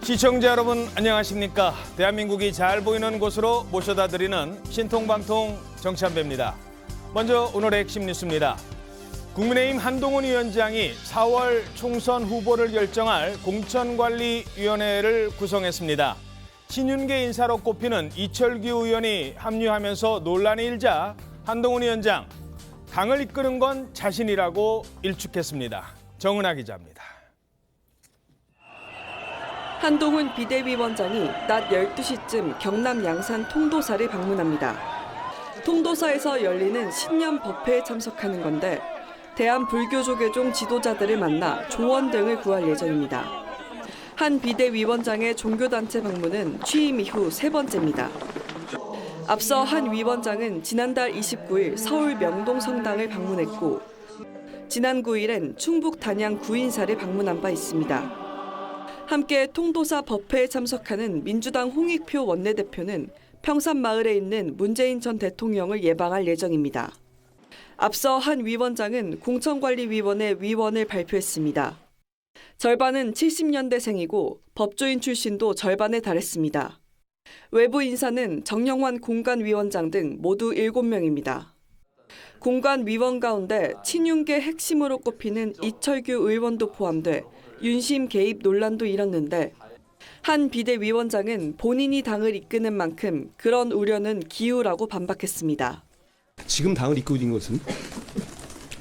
시청자 여러분 안녕하십니까? 대한민국이 잘 보이는 곳으로 모셔다 드리는 신통방통 정치한배입니다. 먼저 오늘의 핵심 뉴스입니다. 국민의힘 한동훈 위원장이 4월 총선 후보를 결정할 공천관리위원회를 구성했습니다. 친윤계 인사로 꼽히는 이철규 의원이 합류하면서 논란이 일자 한동훈 위원장, 당을 이끄는 건 자신이라고 일축했습니다. 정은하 기자입니다. 한동훈 비대위원장이 낮 12시쯤 경남 양산 통도사를 방문합니다. 통도사에서 열리는 신년 법회에 참석하는 건데 대한불교조계종 지도자들을 만나 조언 등을 구할 예정입니다. 한 비대위원장의 종교단체 방문은 취임 이후 세 번째입니다. 앞서 한 위원장은 지난달 29일 서울 명동 성당을 방문했고 지난 9일엔 충북 단양 구인사를 방문한 바 있습니다. 함께 통도사 법회에 참석하는 민주당 홍익표 원내대표는 평산마을에 있는 문재인 전 대통령을 예방할 예정입니다. 앞서 한 위원장은 공천관리위원회 위원을 발표했습니다. 절반은 70년대생이고 법조인 출신도 절반에 달했습니다. 외부 인사는 정영환 공관위원장 등 모두 7명입니다. 공관위원 가운데 친윤계 핵심으로 꼽히는 이철규 의원도 포함돼 윤심 개입 논란도 일었는데 한 비대위원장은 본인이 당을 이끄는 만큼 그런 우려는 기우라고 반박했습니다. 지금 당을 이끌고 있는 것은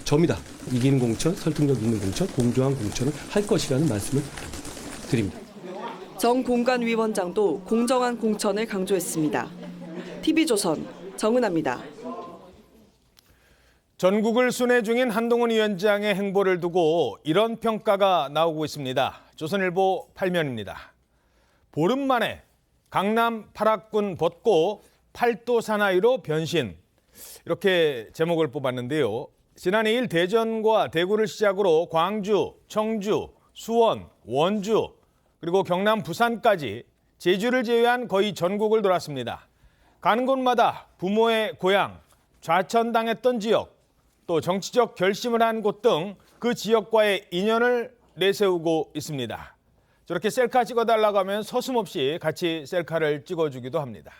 접니다. 이기는 공천, 설득력 있는 공천, 공정한 공천을 할 것이라는 말씀을 드립니다. 정 공관위원장도 공정한 공천을 강조했습니다. TV조선 정은하입니다. 전국을 순회 중인 한동훈 위원장의 행보를 두고 이런 평가가 나오고 있습니다. 조선일보 8면입니다. 보름 만에 강남 파락군 벗고 팔도 사나이로 변신. 이렇게 제목을 뽑았는데요. 지난 2일 대전과 대구를 시작으로 광주, 청주, 수원, 원주, 그리고 경남 부산까지 제주를 제외한 거의 전국을 돌았습니다. 가는 곳마다 부모의 고향, 좌천당했던 지역, 또 정치적 결심을 한 곳 등 그 지역과의 인연을 내세우고 있습니다. 저렇게 셀카 찍어달라고 하면 서슴없이 같이 셀카를 찍어주기도 합니다.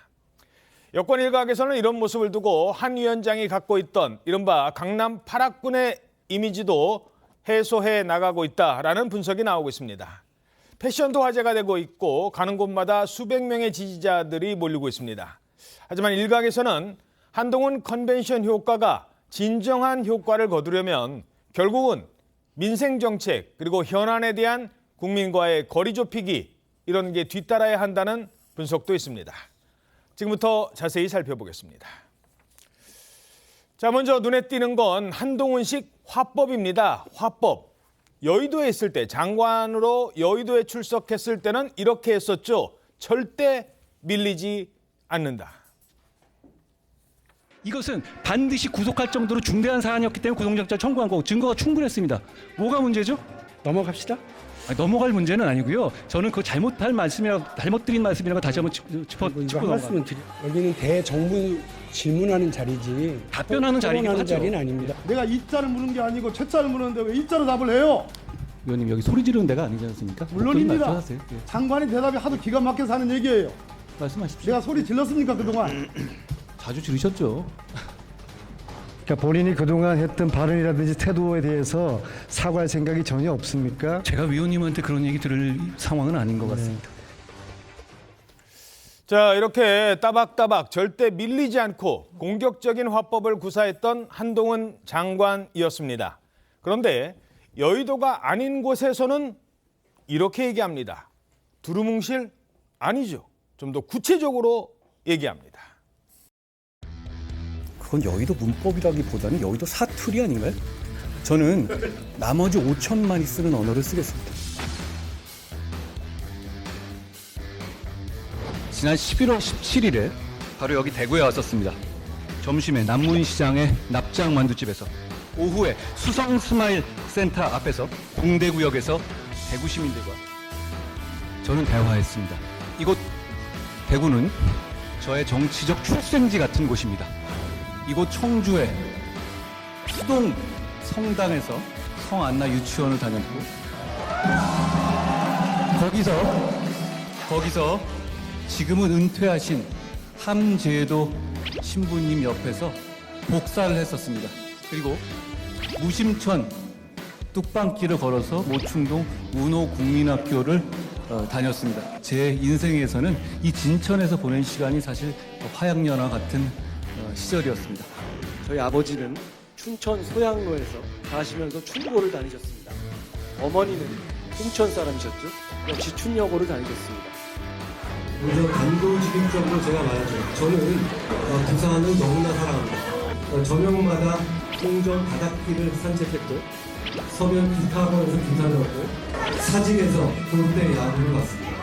여권 일각에서는 이런 모습을 두고 한 위원장이 갖고 있던 이른바 강남 파락군의 이미지도 해소해 나가고 있다라는 분석이 나오고 있습니다. 패션도 화제가 되고 있고 가는 곳마다 수백 명의 지지자들이 몰리고 있습니다. 하지만 일각에서는 한동훈 컨벤션 효과가 진정한 효과를 거두려면 결국은 민생정책 그리고 현안에 대한 국민과의 거리 좁히기 이런 게 뒤따라야 한다는 분석도 있습니다. 지금부터 자세히 살펴보겠습니다. 자, 먼저 눈에 띄는 건 한동훈식 화법입니다. 화법. 여의도에 있을 때 장관으로 여의도에 출석했을 때는 이렇게 했었죠. 절대 밀리지 않는다. 이것은 반드시 구속할 정도로 중대한 사안이었기 때문에 구속영장 청구한 거고 증거가 충분했습니다. 뭐가 문제죠? 넘어갑시다. 아니, 넘어갈 문제는 아니고요. 저는 그 잘못 드린 말씀이라고 다시 한번 짚고 말씀은 여기는 대정부 질문하는 자리지 답변하는 자리이기도 하죠. 자리는 아닙니다. 내가 이자를 묻는 게 아니고 채자를 묻는데 왜 이자로 답을 해요? 의원님 여기 소리 지르는 데가 아니지 않습니까? 물론입니다. 말씀하세요. 예. 장관의 대답이 하도 기가 막혀서 하는 얘기예요. 말씀하십시오. 내가 소리 질렀습니까 그동안? 자주 지르셨죠. 그러니까 본인이 그동안 했던 발언이라든지 태도에 대해서 사과할 생각이 전혀 없습니까? 제가 위원님한테 그런 얘기 들을 상황은 아닌 것 같습니다. 자, 이렇게 따박따박 절대 밀리지 않고 공격적인 화법을 구사했던 한동훈 장관이었습니다. 그런데 여의도가 아닌 곳에서는 이렇게 얘기합니다. 두루뭉실? 아니죠. 좀 더 구체적으로 얘기합니다. 그건 여의도 문법이라기보다는 여의도 사투리 아닌가요? 저는 나머지 5천만이 쓰는 언어를 쓰겠습니다. 지난 11월 17일에 바로 여기 대구에 왔었습니다. 점심에 남문시장의 납작 만두집에서, 오후에 수성 스마일 센터 앞에서 공대구역에서 대구 시민들과 저는 대화했습니다. 이곳 대구는 저의 정치적 출생지 같은 곳입니다. 이곳 청주의 피동 성당에서 성안나 유치원을 다녔고 거기서 거기서 지금은 은퇴하신 함재도 신부님 옆에서 복사를 했었습니다. 그리고 무심천 뚝방길을 걸어서 모충동 문호국민학교를 다녔습니다. 제 인생에서는 이 진천에서 보낸 시간이 사실 화양연화 같은 시절이었습니다. 저희 아버지는 춘천 소양로에서 사시면서 춘고를 다니셨습니다. 어머니는 홍천 사람이셨죠. 역시 춘여고를 다니셨습니다. 먼저 감동적으로 제가 말하죠. 저는 부산을 너무나 사랑합니다. 저녁마다 송정 바닷길을 산책했고 서면 기타학원에서 기타를 하고 사직에서 롯데 야구를 봤습니다.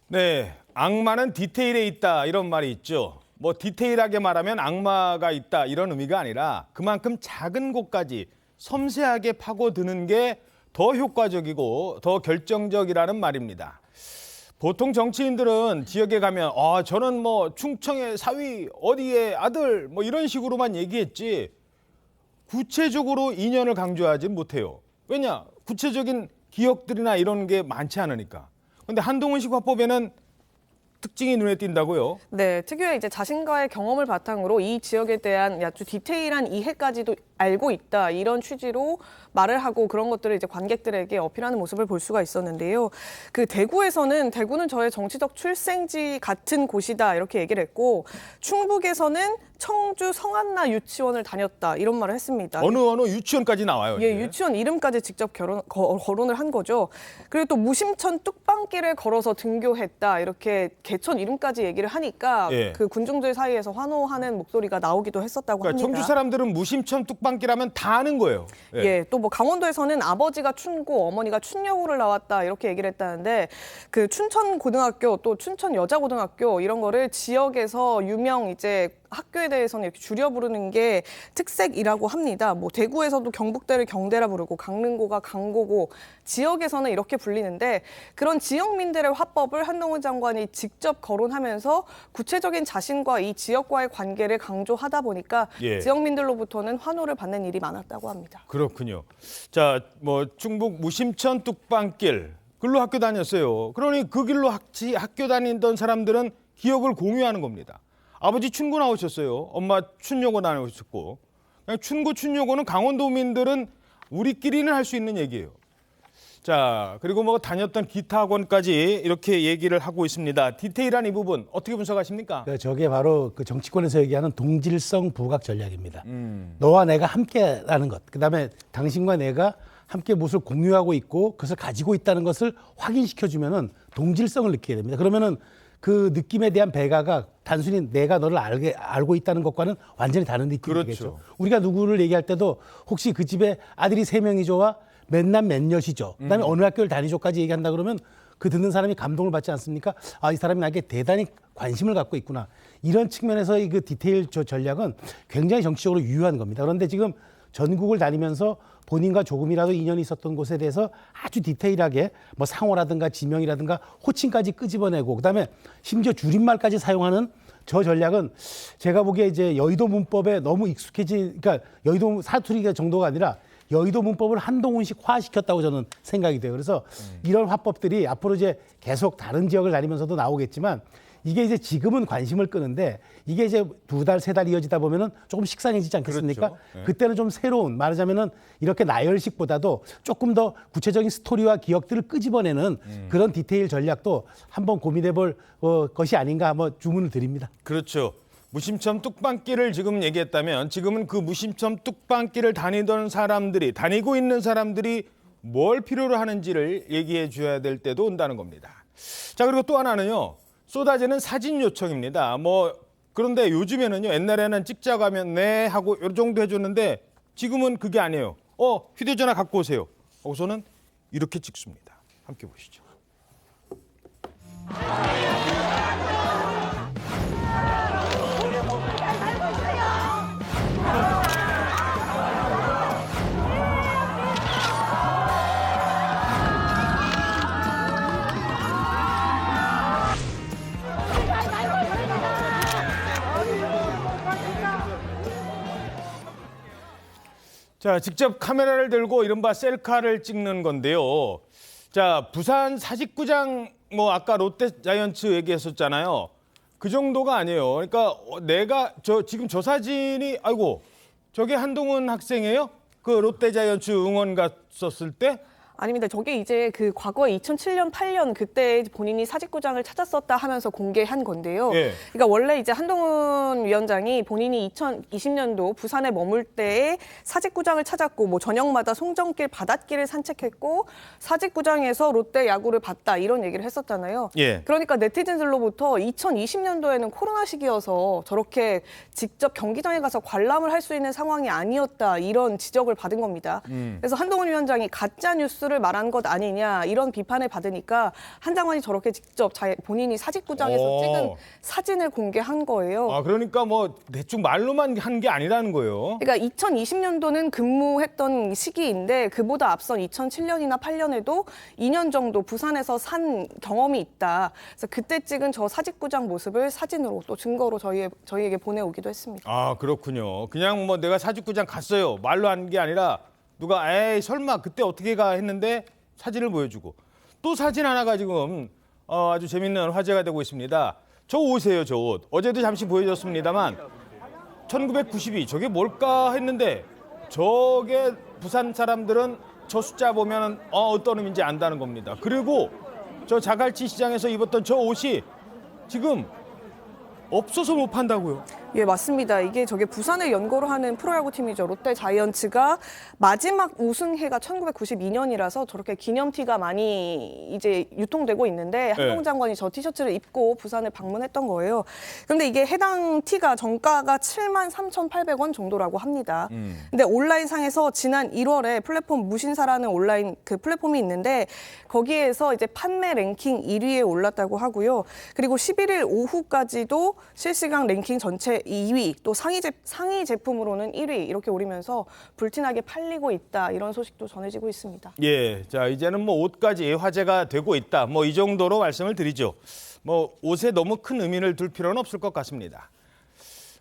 네, 악마는 디테일에 있다 이런 말이 있죠. 뭐 디테일하게 말하면 악마가 있다 이런 의미가 아니라 그만큼 작은 곳까지 섬세하게 파고드는 게 더 효과적이고 더 결정적이라는 말입니다. 보통 정치인들은 지역에 가면 저는 뭐 충청의 사위, 어디의 아들 뭐 이런 식으로만 얘기했지 구체적으로 인연을 강조하지 못해요. 왜냐? 구체적인 기억들이나 이런 게 많지 않으니까. 근데 한동훈식 화법에는 특징이 눈에 띈다고요? 네, 특유의 이제 자신과의 경험을 바탕으로 이 지역에 대한 아주 디테일한 이해까지도 알고 있다 이런 취지로 말을 하고 그런 것들을 이제 관객들에게 어필하는 모습을 볼 수가 있었는데요. 그 대구는 저의 정치적 출생지 같은 곳이다 이렇게 얘기를 했고 충북에서는 청주 성안나 유치원을 다녔다 이런 말을 했습니다. 어느 유치원까지 나와요. 예, 이제. 유치원 이름까지 직접 거론을 한 거죠. 그리고 또 무심천 뚝방길을 걸어서 등교했다 이렇게 개천 이름까지 얘기를 하니까 예. 그 군중들 사이에서 환호하는 목소리가 나오기도 했었다고 그러니까 합니다. 청주 사람들은 무심천 뚝방길 하면 다 아는 거예요. 예, 또 뭐 강원도에서는 아버지가 춘고, 어머니가 춘여고를 나왔다 이렇게 얘기를 했다는데 그 춘천 고등학교 또 춘천 여자고등학교 이런 거를 지역에서 유명 이제 학교에 대해서는 이렇게 줄여 부르는 게 특색이라고 합니다. 뭐 대구에서도 경북대를 경대라 부르고 강릉고가 강고고 지역에서는 이렇게 불리는데 그런 지역민들의 화법을 한동훈 장관이 직접 거론하면서 구체적인 자신과 이 지역과의 관계를 강조하다 보니까 예. 지역민들로부터는 환호를 받는 일이 많았다고 합니다. 그렇군요. 자, 뭐 충북 무심천 뚝방길 글로 학교 다녔어요. 그러니 그 길로 학교 다니던 사람들은 기억을 공유하는 겁니다. 아버지 춘고 나오셨어요. 엄마 춘여고 나오셨고. 춘고, 춘여고는 강원도민들은 우리끼리는 할 수 있는 얘기예요. 자, 그리고 뭐 다녔던 기타 학원까지 이렇게 얘기를 하고 있습니다. 디테일한 이 부분 어떻게 분석하십니까? 저게 바로 그 정치권에서 얘기하는 동질성 부각 전략입니다. 너와 내가 함께라는 것, 그다음에 당신과 내가 함께 무엇을 공유하고 있고 그것을 가지고 있다는 것을 확인시켜주면은 동질성을 느끼게 됩니다. 그러면은 그 느낌에 대한 배가가 단순히 내가 너를 알고 있다는 것과는 완전히 다른 느낌이겠죠. 그렇죠. 우리가 누구를 얘기할 때도 혹시 그 집에 아들이 3명이죠와 몇남 몇녀시죠. 그다음에 어느 학교를 다니죠까지 얘기한다 그러면 그 듣는 사람이 감동을 받지 않습니까? 아, 이 사람이 나에게 대단히 관심을 갖고 있구나. 이런 측면에서의 그 디테일 전략은 굉장히 정치적으로 유효한 겁니다. 그런데 지금 전국을 다니면서 본인과 조금이라도 인연이 있었던 곳에 대해서 아주 디테일하게 뭐 상호라든가 지명이라든가 호칭까지 끄집어내고 그다음에 심지어 줄임말까지 사용하는 저 전략은 제가 보기에 이제 여의도 문법에 너무 그러니까 여의도 사투리 정도가 아니라 여의도 문법을 한동훈식화시켰다고 저는 생각이 돼요. 그래서 이런 화법들이 앞으로 이제 계속 다른 지역을 다니면서도 나오겠지만 이게 이제 지금은 관심을 끄는데 이게 이제 2달, 3달 이어지다 보면은 조금 식상해지지 않겠습니까? 그렇죠. 네. 그때는 좀 새로운 말하자면은 이렇게 나열식보다도 조금 더 구체적인 스토리와 기억들을 끄집어내는 그런 디테일 전략도 한번 고민해 볼 것이 아닌가 한번 주문을 드립니다. 그렇죠. 무심천 뚝방길을 지금 얘기했다면 지금은 그 무심천 뚝방길을 다니고 있는 사람들이 뭘 필요로 하는지를 얘기해 줘야 될 때도 온다는 겁니다. 자, 그리고 또 하나는요. 쏟아지는 사진 요청입니다. 그런데 요즘에는요. 옛날에는 찍자고 하면 네 하고 이 정도 해줬는데 지금은 그게 아니에요. 휴대전화 갖고 오세요. 하고서는 이렇게 찍습니다. 함께 보시죠. 자, 직접 카메라를 들고 이른바 셀카를 찍는 건데요. 자, 부산 사직구장 뭐 아까 롯데자이언츠 얘기했었잖아요. 그 정도가 아니에요. 그러니까 내가 지금 저 사진이 아이고 저게 한동훈 학생이에요? 그 롯데자이언츠 응원 갔었을 때? 아닙니다. 저게 이제 그 과거에 2007년, 8년 그때 본인이 사직구장을 찾았었다 하면서 공개한 건데요. 예. 그러니까 원래 이제 한동훈 위원장이 본인이 2020년도 부산에 머물 때에 사직구장을 찾았고 뭐 저녁마다 송정길 바닷길을 산책했고 사직구장에서 롯데 야구를 봤다 이런 얘기를 했었잖아요. 예. 그러니까 네티즌들로부터 2020년도에는 코로나 시기여서 저렇게 직접 경기장에 가서 관람을 할 수 있는 상황이 아니었다 이런 지적을 받은 겁니다. 그래서 한동훈 위원장이 가짜 뉴스를 말한 것 아니냐 이런 비판을 받으니까 한장관이 저렇게 직접 본인이 사직구장에서 찍은 사진을 공개한 거예요. 아, 그러니까 뭐 대충 말로만 한 게 아니라는 거예요. 그러니까 2020년도는 근무했던 시기인데 그보다 앞선 2007년이나 8년에도 2년 정도 부산에서 산 경험이 있다. 그래서 그때 찍은 저 사직구장 모습을 사진으로 또 증거로 저희에게 보내오기도 했습니다. 아, 그렇군요. 그냥 뭐 내가 사직구장 갔어요. 말로 한 게 아니라 누가 에이 설마 그때 어떻게 가 했는데 사진을 보여주고 또 사진 하나가 지금 아주 재밌는 화제가 되고 있습니다. 저 옷이에요, 저 옷. 어제도 잠시 보여줬습니다만 1992 저게 뭘까 했는데 저게 부산 사람들은 저 숫자 보면 어떤 의미인지 안다는 겁니다. 그리고 저 자갈치 시장에서 입었던 저 옷이 지금 없어서 못 판다고요. 예, 맞습니다. 이게 저게 부산을 연고로 하는 프로야구 팀이죠. 롯데 자이언츠가 마지막 우승해가 1992년이라서 저렇게 기념티가 많이 이제 유통되고 있는데 한동훈 장관이 저 티셔츠를 입고 부산을 방문했던 거예요. 그런데 이게 해당 티가 정가가 73,800원 정도라고 합니다. 근데 온라인상에서 지난 1월에 플랫폼 무신사라는 온라인 그 플랫폼이 있는데 거기에서 이제 판매 랭킹 1위에 올랐다고 하고요. 그리고 11일 오후까지도 실시간 랭킹 전체 2위, 또 상위 제품으로는 1위 이렇게 오르면서 불티나게 팔리고 있다 이런 소식도 전해지고 있습니다. 예, 자 이제는 뭐 옷까지 화제가 되고 있다. 뭐 이 정도로 말씀을 드리죠. 뭐 옷에 너무 큰 의미를 둘 필요는 없을 것 같습니다.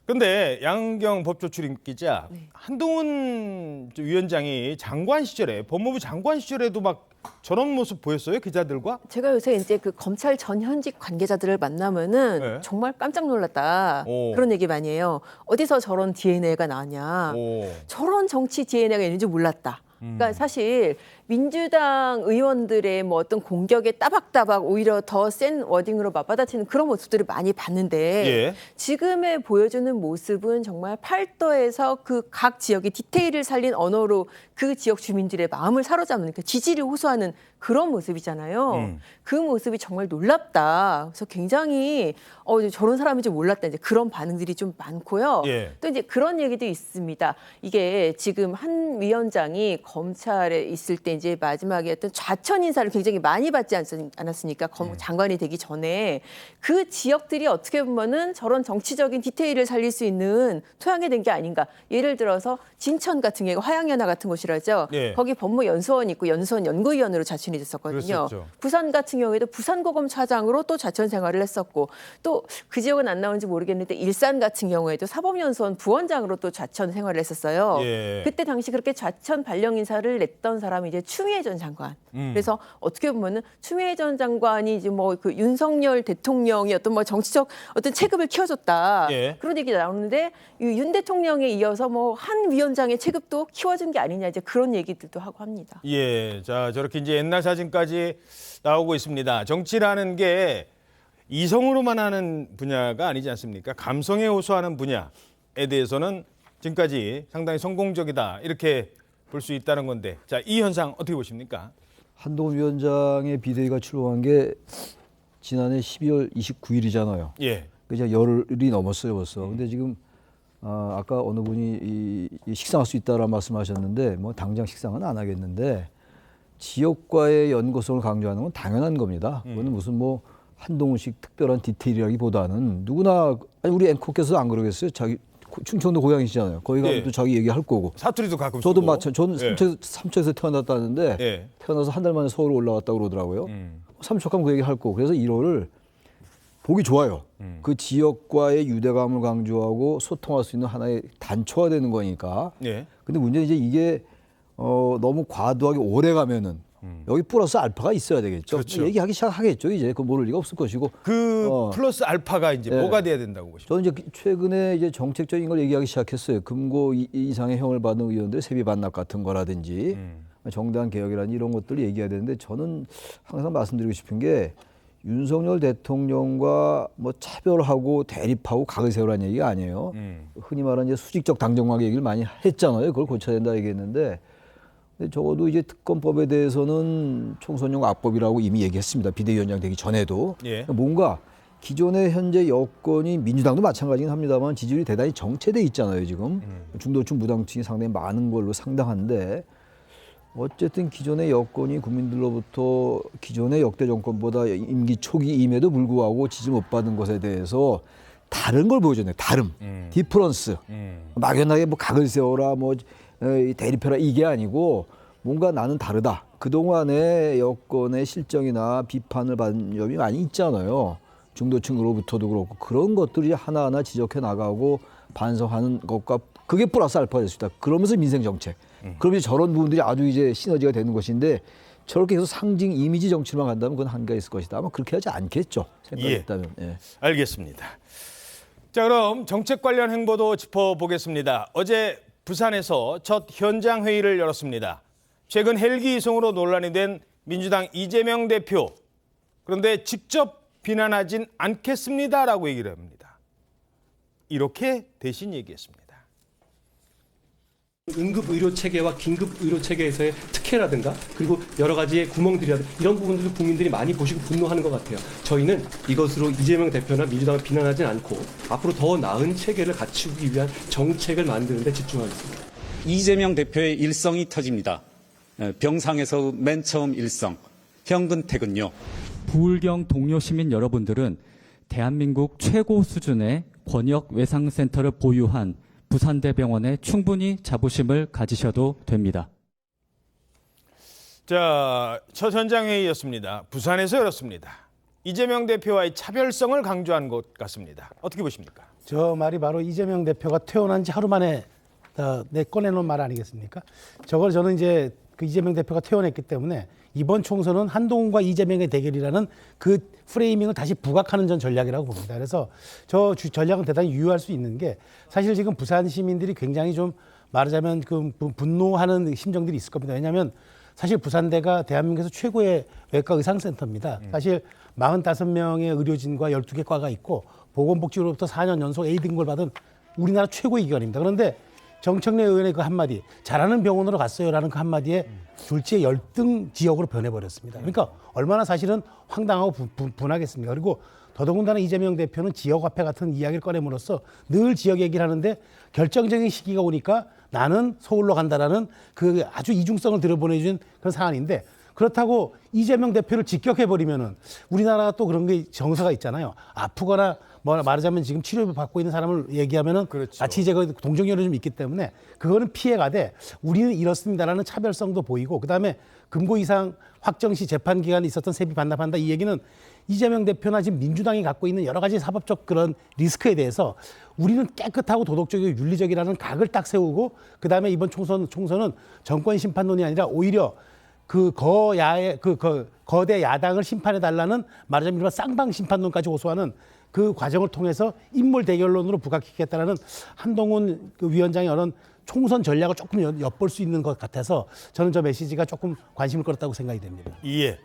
근데 양경 법조출입 기자, 한동훈 위원장이 장관 시절에 법무부 장관 시절에도 막 저런 모습 보였어요, 기자들과? 제가 요새 이제 그 검찰 전현직 관계자들을 만나면은 네. 정말 깜짝 놀랐다. 오. 그런 얘기 많이 해요. 어디서 저런 DNA가 나왔냐. 오. 저런 정치 DNA가 있는지 몰랐다. 그러니까 사실 민주당 의원들의 뭐 어떤 공격에 따박따박 오히려 더 센 워딩으로 맞받아치는 그런 모습들을 많이 봤는데 예. 지금의 보여주는 모습은 정말 팔도에서 그 각 지역의 디테일을 살린 언어로 그 지역 주민들의 마음을 사로잡는 그 지지를 호소하는 그런 모습이잖아요. 그 모습이 정말 놀랍다. 그래서 굉장히 저런 사람인지 몰랐다. 이제 그런 반응들이 좀 많고요. 예. 또 이제 그런 얘기도 있습니다. 이게 지금 한 위원장이 검찰에 있을 때 이제 마지막에 어떤 좌천 인사를 굉장히 많이 받지 않았습니까? 장관이 되기 전에 그 지역들이 어떻게 보면은 저런 정치적인 디테일을 살릴 수 있는 토양이 된 게 아닌가. 예를 들어서 진천 같은 경우 화양연화 같은 곳이라죠. 예. 거기 법무연수원이 있고 연수원 연구위원으로 자천이 됐었거든요. 그랬었죠. 부산 같은 경우에도 부산고검 차장으로 또 자천 생활을 했었고 또 그 지역은 안 나오는지 모르겠는데 일산 같은 경우에도 사법연수원 부원장으로 또 자천 생활을 했었어요. 예. 그때 당시 그렇게 자천 발령 인사를 냈던 사람이 이제 추미애 전 장관. 그래서 어떻게 보면은 추미애 전 장관이 이제 뭐 그 윤석열 대통령이 어떤 뭐 정치적 어떤 체급을 키워줬다. 예. 그런 얘기 나오는데 윤 대통령에 이어서 뭐 한 위원장의 체급도 키워준 게 아니냐 이제 그런 얘기들도 하고 합니다. 예, 자 저렇게 이제 옛날 사진까지 나오고 있습니다. 정치라는 게 이성으로만 하는 분야가 아니지 않습니까? 감성에 호소하는 분야에 대해서는 지금까지 상당히 성공적이다 이렇게 볼 수 있다는 건데, 자 이 현상 어떻게 보십니까? 한동훈 위원장의 비대위가 출범한 게 지난해 12월 29일이잖아요. 예, 이제 열흘이 넘었어요 벌써. 근데 지금 아까 어느 분이 이 식상할 수 있다라는 말씀하셨는데 뭐 당장 식상은 안 하겠는데 지역과의 연고성을 강조하는 건 당연한 겁니다. 그거는 무슨 뭐 한동훈식 특별한 디테일이라기보다는 누구나 아니 우리 앵커께서 안 그러겠어요? 자기 충청도 고향이시잖아요. 거기 가면 예. 또 자기 얘기할 거고. 사투리도 가끔 저도 쓰고. 마찬. 저는 예. 삼척에서 태어났다는데 예. 태어나서 한 달 만에 서울 올라왔다고 그러더라고요. 삼척하면 그 얘기 할 거고. 그래서 1호를 보기 좋아요. 그 지역과의 유대감을 강조하고 소통할 수 있는 하나의 단초가 되는 거니까. 예. 근데 문제는 이제 이게 너무 과도하게 오래 가면은 여기 플러스 알파가 있어야 되겠죠. 그렇죠. 얘기하기 시작하겠죠. 이제 그 모를 리가 없을 것이고. 그 플러스 알파가 이제 네. 뭐가 돼야 된다고 보십니까? 저는 이제 최근에 이제 정책적인 걸 얘기하기 시작했어요. 금고 이상의 형을 받는 의원들 세비 반납 같은 거라든지 정당 개혁이라든지 이런 것들을 얘기해야 되는데 저는 항상 말씀드리고 싶은 게 윤석열 대통령과 뭐 차별하고 대립하고 각을 세우라는 얘기가 아니에요. 흔히 말하는 이제 수직적 당정관 얘기를 많이 했잖아요. 그걸 고쳐야 된다 얘기했는데 근데 적어도 이제 특검법에 대해서는 총선용 악법이라고 이미 얘기했습니다. 비대위원장 되기 전에도. 예. 뭔가 기존의 현재 여건이 민주당도 마찬가지긴 합니다만 지지율이 대단히 정체돼 있잖아요. 지금 중도층 무당층이 상당히 많은 걸로 상당한데 어쨌든 기존의 여건이 국민들로부터 기존의 역대 정권보다 임기 초기임에도 불구하고 지지 못 받은 것에 대해서 다른 걸 보여줬네요. 다름, 디퍼런스. 막연하게 뭐 각을 세워라, 뭐 대립해라 이게 아니고 뭔가 나는 다르다. 그동안의 여건의 실정이나 비판을 받은 점이 많이 있잖아요. 중도층으로부터도 그렇고 그런 것들이 하나하나 지적해 나가고 반성하는 것과 그게 플러스 알파가 될 수 있다. 그러면서 민생 정책. 그러면 저런 부분들이 아주 이제 시너지가 되는 것인데 저렇게 해서 상징 이미지 정치만 간다면 그건 한계가 있을 것이다. 아마 그렇게 하지 않겠죠. 생각이 있다면. 예. 알겠습니다. 자, 그럼 정책 관련 행보도 짚어보겠습니다. 어제 부산에서 첫 현장 회의를 열었습니다. 최근 헬기 이송으로 논란이 된 민주당 이재명 대표. 그런데 직접 비난하진 않겠습니다라고 얘기를 합니다. 이렇게 대신 얘기했습니다. 응급 의료 체계와 긴급 의료 체계에서의 특혜라든가 그리고 여러 가지의 구멍들이라든가 이런 부분들도 국민들이 많이 보시고 분노하는 것 같아요. 저희는 이것으로 이재명 대표나 민주당을 비난하진 않고 앞으로 더 나은 체계를 갖추기 위한 정책을 만드는 데 집중하겠습니다. 이재명 대표의 일성이 터집니다. 병상에서 맨 처음 일성, 현근 퇴근요. 부울경 동료 시민 여러분들은 대한민국 최고 수준의 권역 외상센터를 보유한 부산대병원에 충분히 자부심을 가지셔도 됩니다. 자, 첫 현장 회의였습니다. 부산에서 열었습니다. 이재명 대표와의 차별성을 강조한 것 같습니다. 어떻게 보십니까? 저 말이 바로 이재명 대표가 퇴원한 지 하루 만에 꺼내놓은 말 아니겠습니까? 저걸 저는 이제 그 이재명 대표가 퇴원했기 때문에 이번 총선은 한동훈과 이재명의 대결이라는 그 프레이밍을 다시 부각하는 전 전략이라고 봅니다. 그래서 저 전략은 대단히 유효할 수 있는 게 사실 지금 부산 시민들이 굉장히 좀 말하자면 그 분노하는 심정들이 있을 겁니다. 왜냐하면 사실 부산대가 대한민국에서 최고의 외과 의상센터입니다. 사실 45명의 의료진과 12개 과가 있고 보건복지부로부터 4년 연속 A등급을 받은 우리나라 최고의 기관입니다. 그런데 정청래 의원의 그 한마디, 잘하는 병원으로 갔어요라는 그 한마디에 졸지에 열등 지역으로 변해버렸습니다. 그러니까 얼마나 사실은 황당하고 분하겠습니까? 그리고 더더군다나 이재명 대표는 지역화폐 같은 이야기를 꺼냄으로써 늘 지역 얘기를 하는데 결정적인 시기가 오니까 나는 서울로 간다라는 그 아주 이중성을 들여보내준 그런 상황인데 그렇다고 이재명 대표를 직격해버리면은 우리나라가 또 그런 게 정서가 있잖아요. 아프거나 뭐 말하자면 지금 치료를 받고 있는 사람을 얘기하면은 그렇죠. 마치 이제 그 동정열이 좀 있기 때문에 그거는 피해가되 우리는 이렇습니다라는 차별성도 보이고 그다음에 금고 이상 확정 시 재판 기간에 있었던 세비 반납한다 이 얘기는 이재명 대표나 지금 민주당이 갖고 있는 여러 가지 사법적 그런 리스크에 대해서 우리는 깨끗하고 도덕적이고 윤리적이라는 각을 딱 세우고 그다음에 이번 총선은 정권 심판론이 아니라 오히려 그 거대 야당을 심판해 달라는 말하자면 일반 쌍방 심판론까지 호소하는 그 과정을 통해서 인물 대결론으로 부각시키겠다라는 한동훈 그 위원장의 이런 총선 전략을 조금 엿볼 수 있는 것 같아서 저는 저 메시지가 조금 관심을 끌었다고 생각이 됩니다. 예.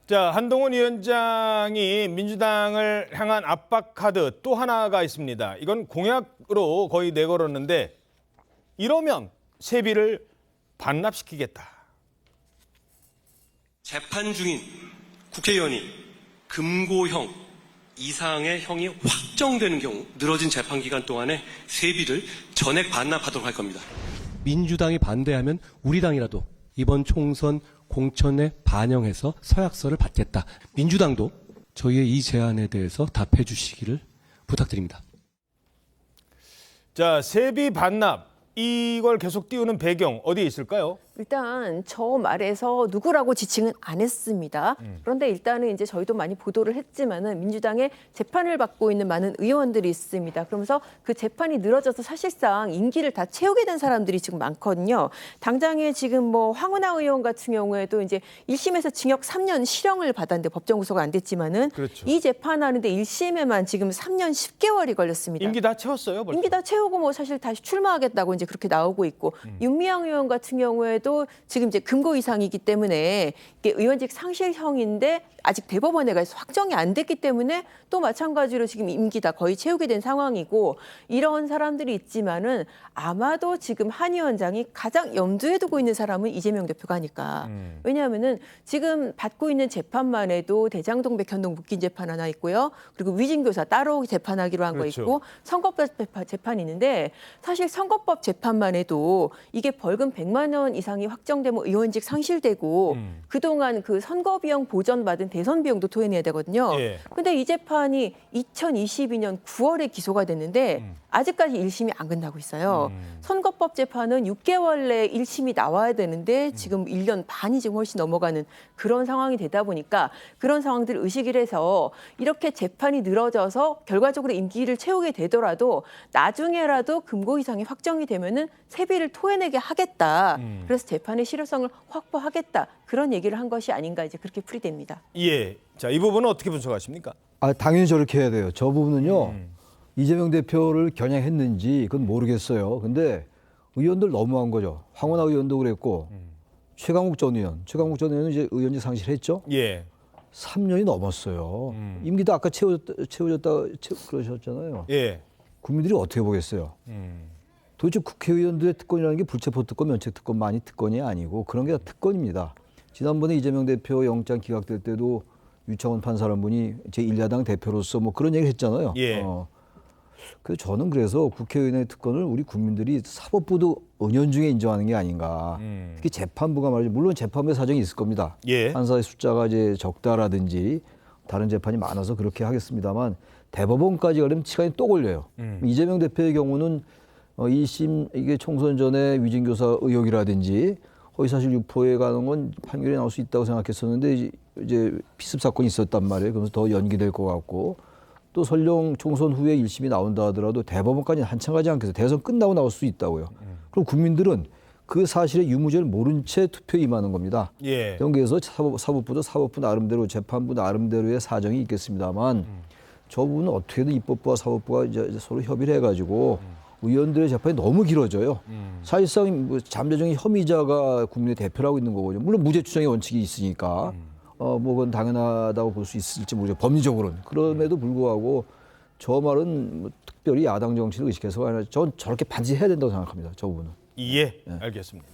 자, 한동훈 위원장이 민주당을 향한 압박 카드 또 하나가 있습니다. 이건 공약으로 거의 내걸었는데 이러면 세비를 반납시키겠다. 재판 중인 국회의원이 금고형 이상의 형이 확정되는 경우 늘어진 재판 기간 동안에 세비를 전액 반납하도록 할 겁니다. 민주당이 반대하면 우리 당이라도 이번 총선 공천에 반영해서 서약서를 받겠다. 민주당도 저희의 이 제안에 대해서 답해 주시기를 부탁드립니다. 자, 세비 반납 이걸 계속 띄우는 배경 어디에 있을까요? 일단 저 말에서 누구라고 지칭은 안 했습니다. 그런데 일단은 이제 저희도 많이 보도를 했지만은 민주당의 재판을 받고 있는 많은 의원들이 있습니다. 그러면서 그 재판이 늘어져서 사실상 임기를 다 채우게 된 사람들이 지금 많거든요. 당장에 지금 뭐 황운하 의원 같은 경우에도 이제 1심에서 징역 3년 실형을 받았는데 법정 구속은 안 됐지만은 그렇죠. 이 재판하는데 1심에만 지금 3년 10개월이 걸렸습니다. 임기 다 채웠어요, 벌써. 임기 다 채우고 뭐 사실 다시 출마하겠다고 이제 그렇게 나오고 있고 윤미향 의원 같은 경우에도 지금 이제 금고 이상이기 때문에 이게 의원직 상실형인데 아직 대법원에 가서 확정이 안 됐기 때문에 또 마찬가지로 지금 임기 다 거의 채우게 된 상황이고 이런 사람들이 있지만은 아마도 지금 한 위원장이 가장 염두에 두고 있는 사람은 이재명 대표가 아닐까. 왜냐하면은 지금 받고 있는 재판만 해도 대장동 백현동 묵긴 재판 하나 있고요. 그리고 위증교사 따로 재판하기로 한 거 그렇죠. 있고 선거법 재판이 있는데 사실 선거법 재판만 해도 이게 벌금 100만 원 이상이 확정되면 의원직 상실되고 그동안 그 선거 비용 보전받은 대선 비용도 토해내야 되거든요. 예. 근데 이 재판이 2022년 9월에 기소가 됐는데 아직까지 1심이 안 끝나고 있어요. 선거법 재판은 6개월 내에 1심이 나와야 되는데 지금 1년 반이 지금 훨씬 넘어가는 그런 상황이 되다 보니까 그런 상황들을 의식을 해서 이렇게 재판이 늘어져서 결과적으로 임기를 채우게 되더라도 나중에라도 금고 이상이 확정이 되면은 세비를 토해내게 하겠다. 그래서 재판의 실효성을 확보하겠다. 그런 얘기를 한 것이 아닌가 이제 그렇게 풀이됩니다. 예. 자, 이 부분은 어떻게 분석하십니까? 당연히 저렇게 해야 돼요. 저 부분은요. 이재명 대표를 겨냥했는지 그건 모르겠어요. 근데 의원들 너무한 거죠. 황운하 의원도 그랬고 최강욱 전 의원은 이제 의원직 상실했죠. 예. 3년이 넘었어요. 임기도 아까 채워졌다 그러셨잖아요. 예. 국민들이 어떻게 보겠어요? 도대체 국회의원들의 특권이라는 게 불체포 특권, 면책 특권만이 특권이 아니고 그런 게 다 특권입니다. 지난번에 이재명 대표 영장 기각될 때도 유창훈 판사라는 분이 제1야당 대표로서 뭐 그런 얘기를 했잖아요. 예. 그래서 저는 그래서 국회의원의 특권을 우리 국민들이 사법부도 은연중에 인정하는 게 아닌가. 특히 재판부가 말이죠. 물론 재판부의 사정이 있을 겁니다. 예. 판사의 숫자가 이제 적다라든지 다른 재판이 많아서 그렇게 하겠습니다만 대법원까지 가려면 시간이 또 걸려요. 이재명 대표의 경우는 1심 이게 총선 전에 위증교사 의혹이라든지 허위사실 유포에 가는 건 판결이 나올 수 있다고 생각했었는데 이제 피습 사건이 있었단 말이에요. 그래서 더 연기될 것 같고 또 설령 총선 후에 1심이 나온다 하더라도 대법원까지 한참 가지 않겠어요. 대선 끝나고 나올 수 있다고요. 그럼 국민들은 그 사실의 유무죄를 모른 채 투표에 임하는 겁니다. 예. 여기에서 사법부도 사법부 나름대로 재판부 나름대로의 사정이 있겠습니다만 저 부분은 어떻게든 입법부와 사법부가 이제 서로 협의를 해가지고 의원들의 재판이 너무 길어져요. 사실상 뭐 잠재적인 혐의자가 국민의 대표라고 있는 거거든요. 물론 무죄 추정의 원칙이 있으니까 뭐 그건 당연하다고 볼 수 있을지 모르죠. 법리적으로는. 그럼에도 불구하고 저 말은 뭐 특별히 야당 정치를 의식해서가 아니라 전 저렇게 반드시 해야 된다고 생각합니다. 저 부분은. 예, 알겠습니다.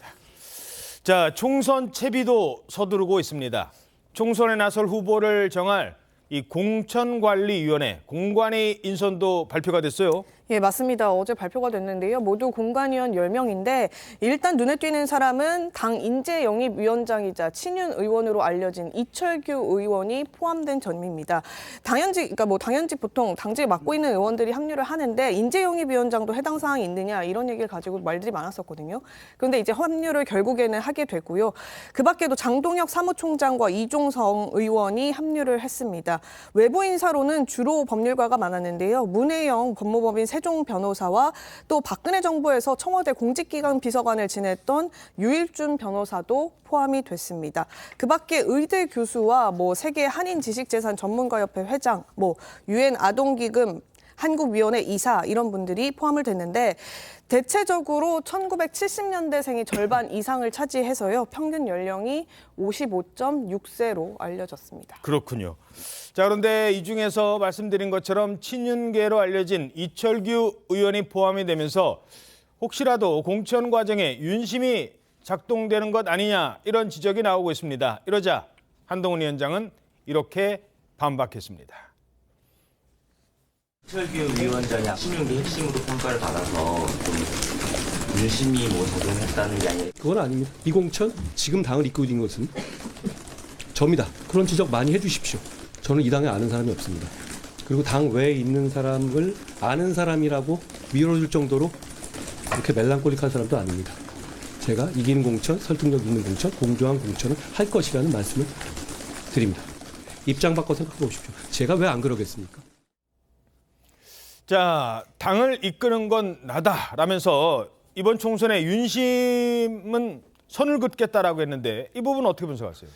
자, 총선 채비도 서두르고 있습니다. 총선에 나설 후보를 정할 이 공천관리위원회 공관위 인선도 발표가 됐어요. 예, 맞습니다. 어제 발표가 됐는데요. 모두 공관위원 10명인데 일단 눈에 띄는 사람은 당 인재영입위원장이자 친윤 의원으로 알려진 이철규 의원이 포함된 점입니다. 당연직 보통 당직을 맡고 있는 의원들이 합류를 하는데 인재영입위원장도 해당 사항이 있느냐 이런 얘기를 가지고 말들이 많았었거든요. 그런데 이제 합류를 결국에는 하게 되고요. 그 밖에도 장동혁 사무총장과 이종성 의원이 합류를 했습니다. 외부 인사로는 주로 법률가가 많았는데요. 문혜영 법무법인 세종 변호사와 또 박근혜 정부에서 청와대 공직기강 비서관을 지냈던 유일준 변호사도 포함이 됐습니다. 그 밖에 의대 교수와 세계 한인지식재산 전문가협회 회장, 유엔 아동기금 한국위원회 이사 이런 분들이 포함을 됐는데 대체적으로 1970년대생이 절반 이상을 차지해서요. 평균 연령이 55.6세로 알려졌습니다. 그렇군요. 자, 그런데 이 중에서 말씀드린 것처럼 친윤계로 알려진 이철규 의원이 포함이 되면서 혹시라도 공천 과정에 윤심이 작동되는 것 아니냐 이런 지적이 나오고 있습니다. 이러자 한동훈 위원장은 이렇게 반박했습니다. 이철규 위원장이 친윤계 핵심으로 평가를 받아서 좀 윤심이 작용했다는 게 아니에요. 그건 아닙니다. 이공천 지금 당을 이끌고 있는 것은 저입니다. 그런 지적 많이 해주십시오. 저는 이 당에 아는 사람이 없습니다. 그리고 당 외에 있는 사람을 아는 사람이라고 밀어줄 정도로 그렇게 멜랑콜릭한 사람도 아닙니다. 제가 이기는 공천, 설득력 있는 공천, 공정한 공천을 할 것이라는 말씀을 드립니다. 입장 바꿔 생각해 보십시오. 제가 왜 안 그러겠습니까? 자, 당을 이끄는 건 나다라면서 이번 총선에 윤심은 선을 긋겠다라고 했는데 이 부분 어떻게 분석하세요?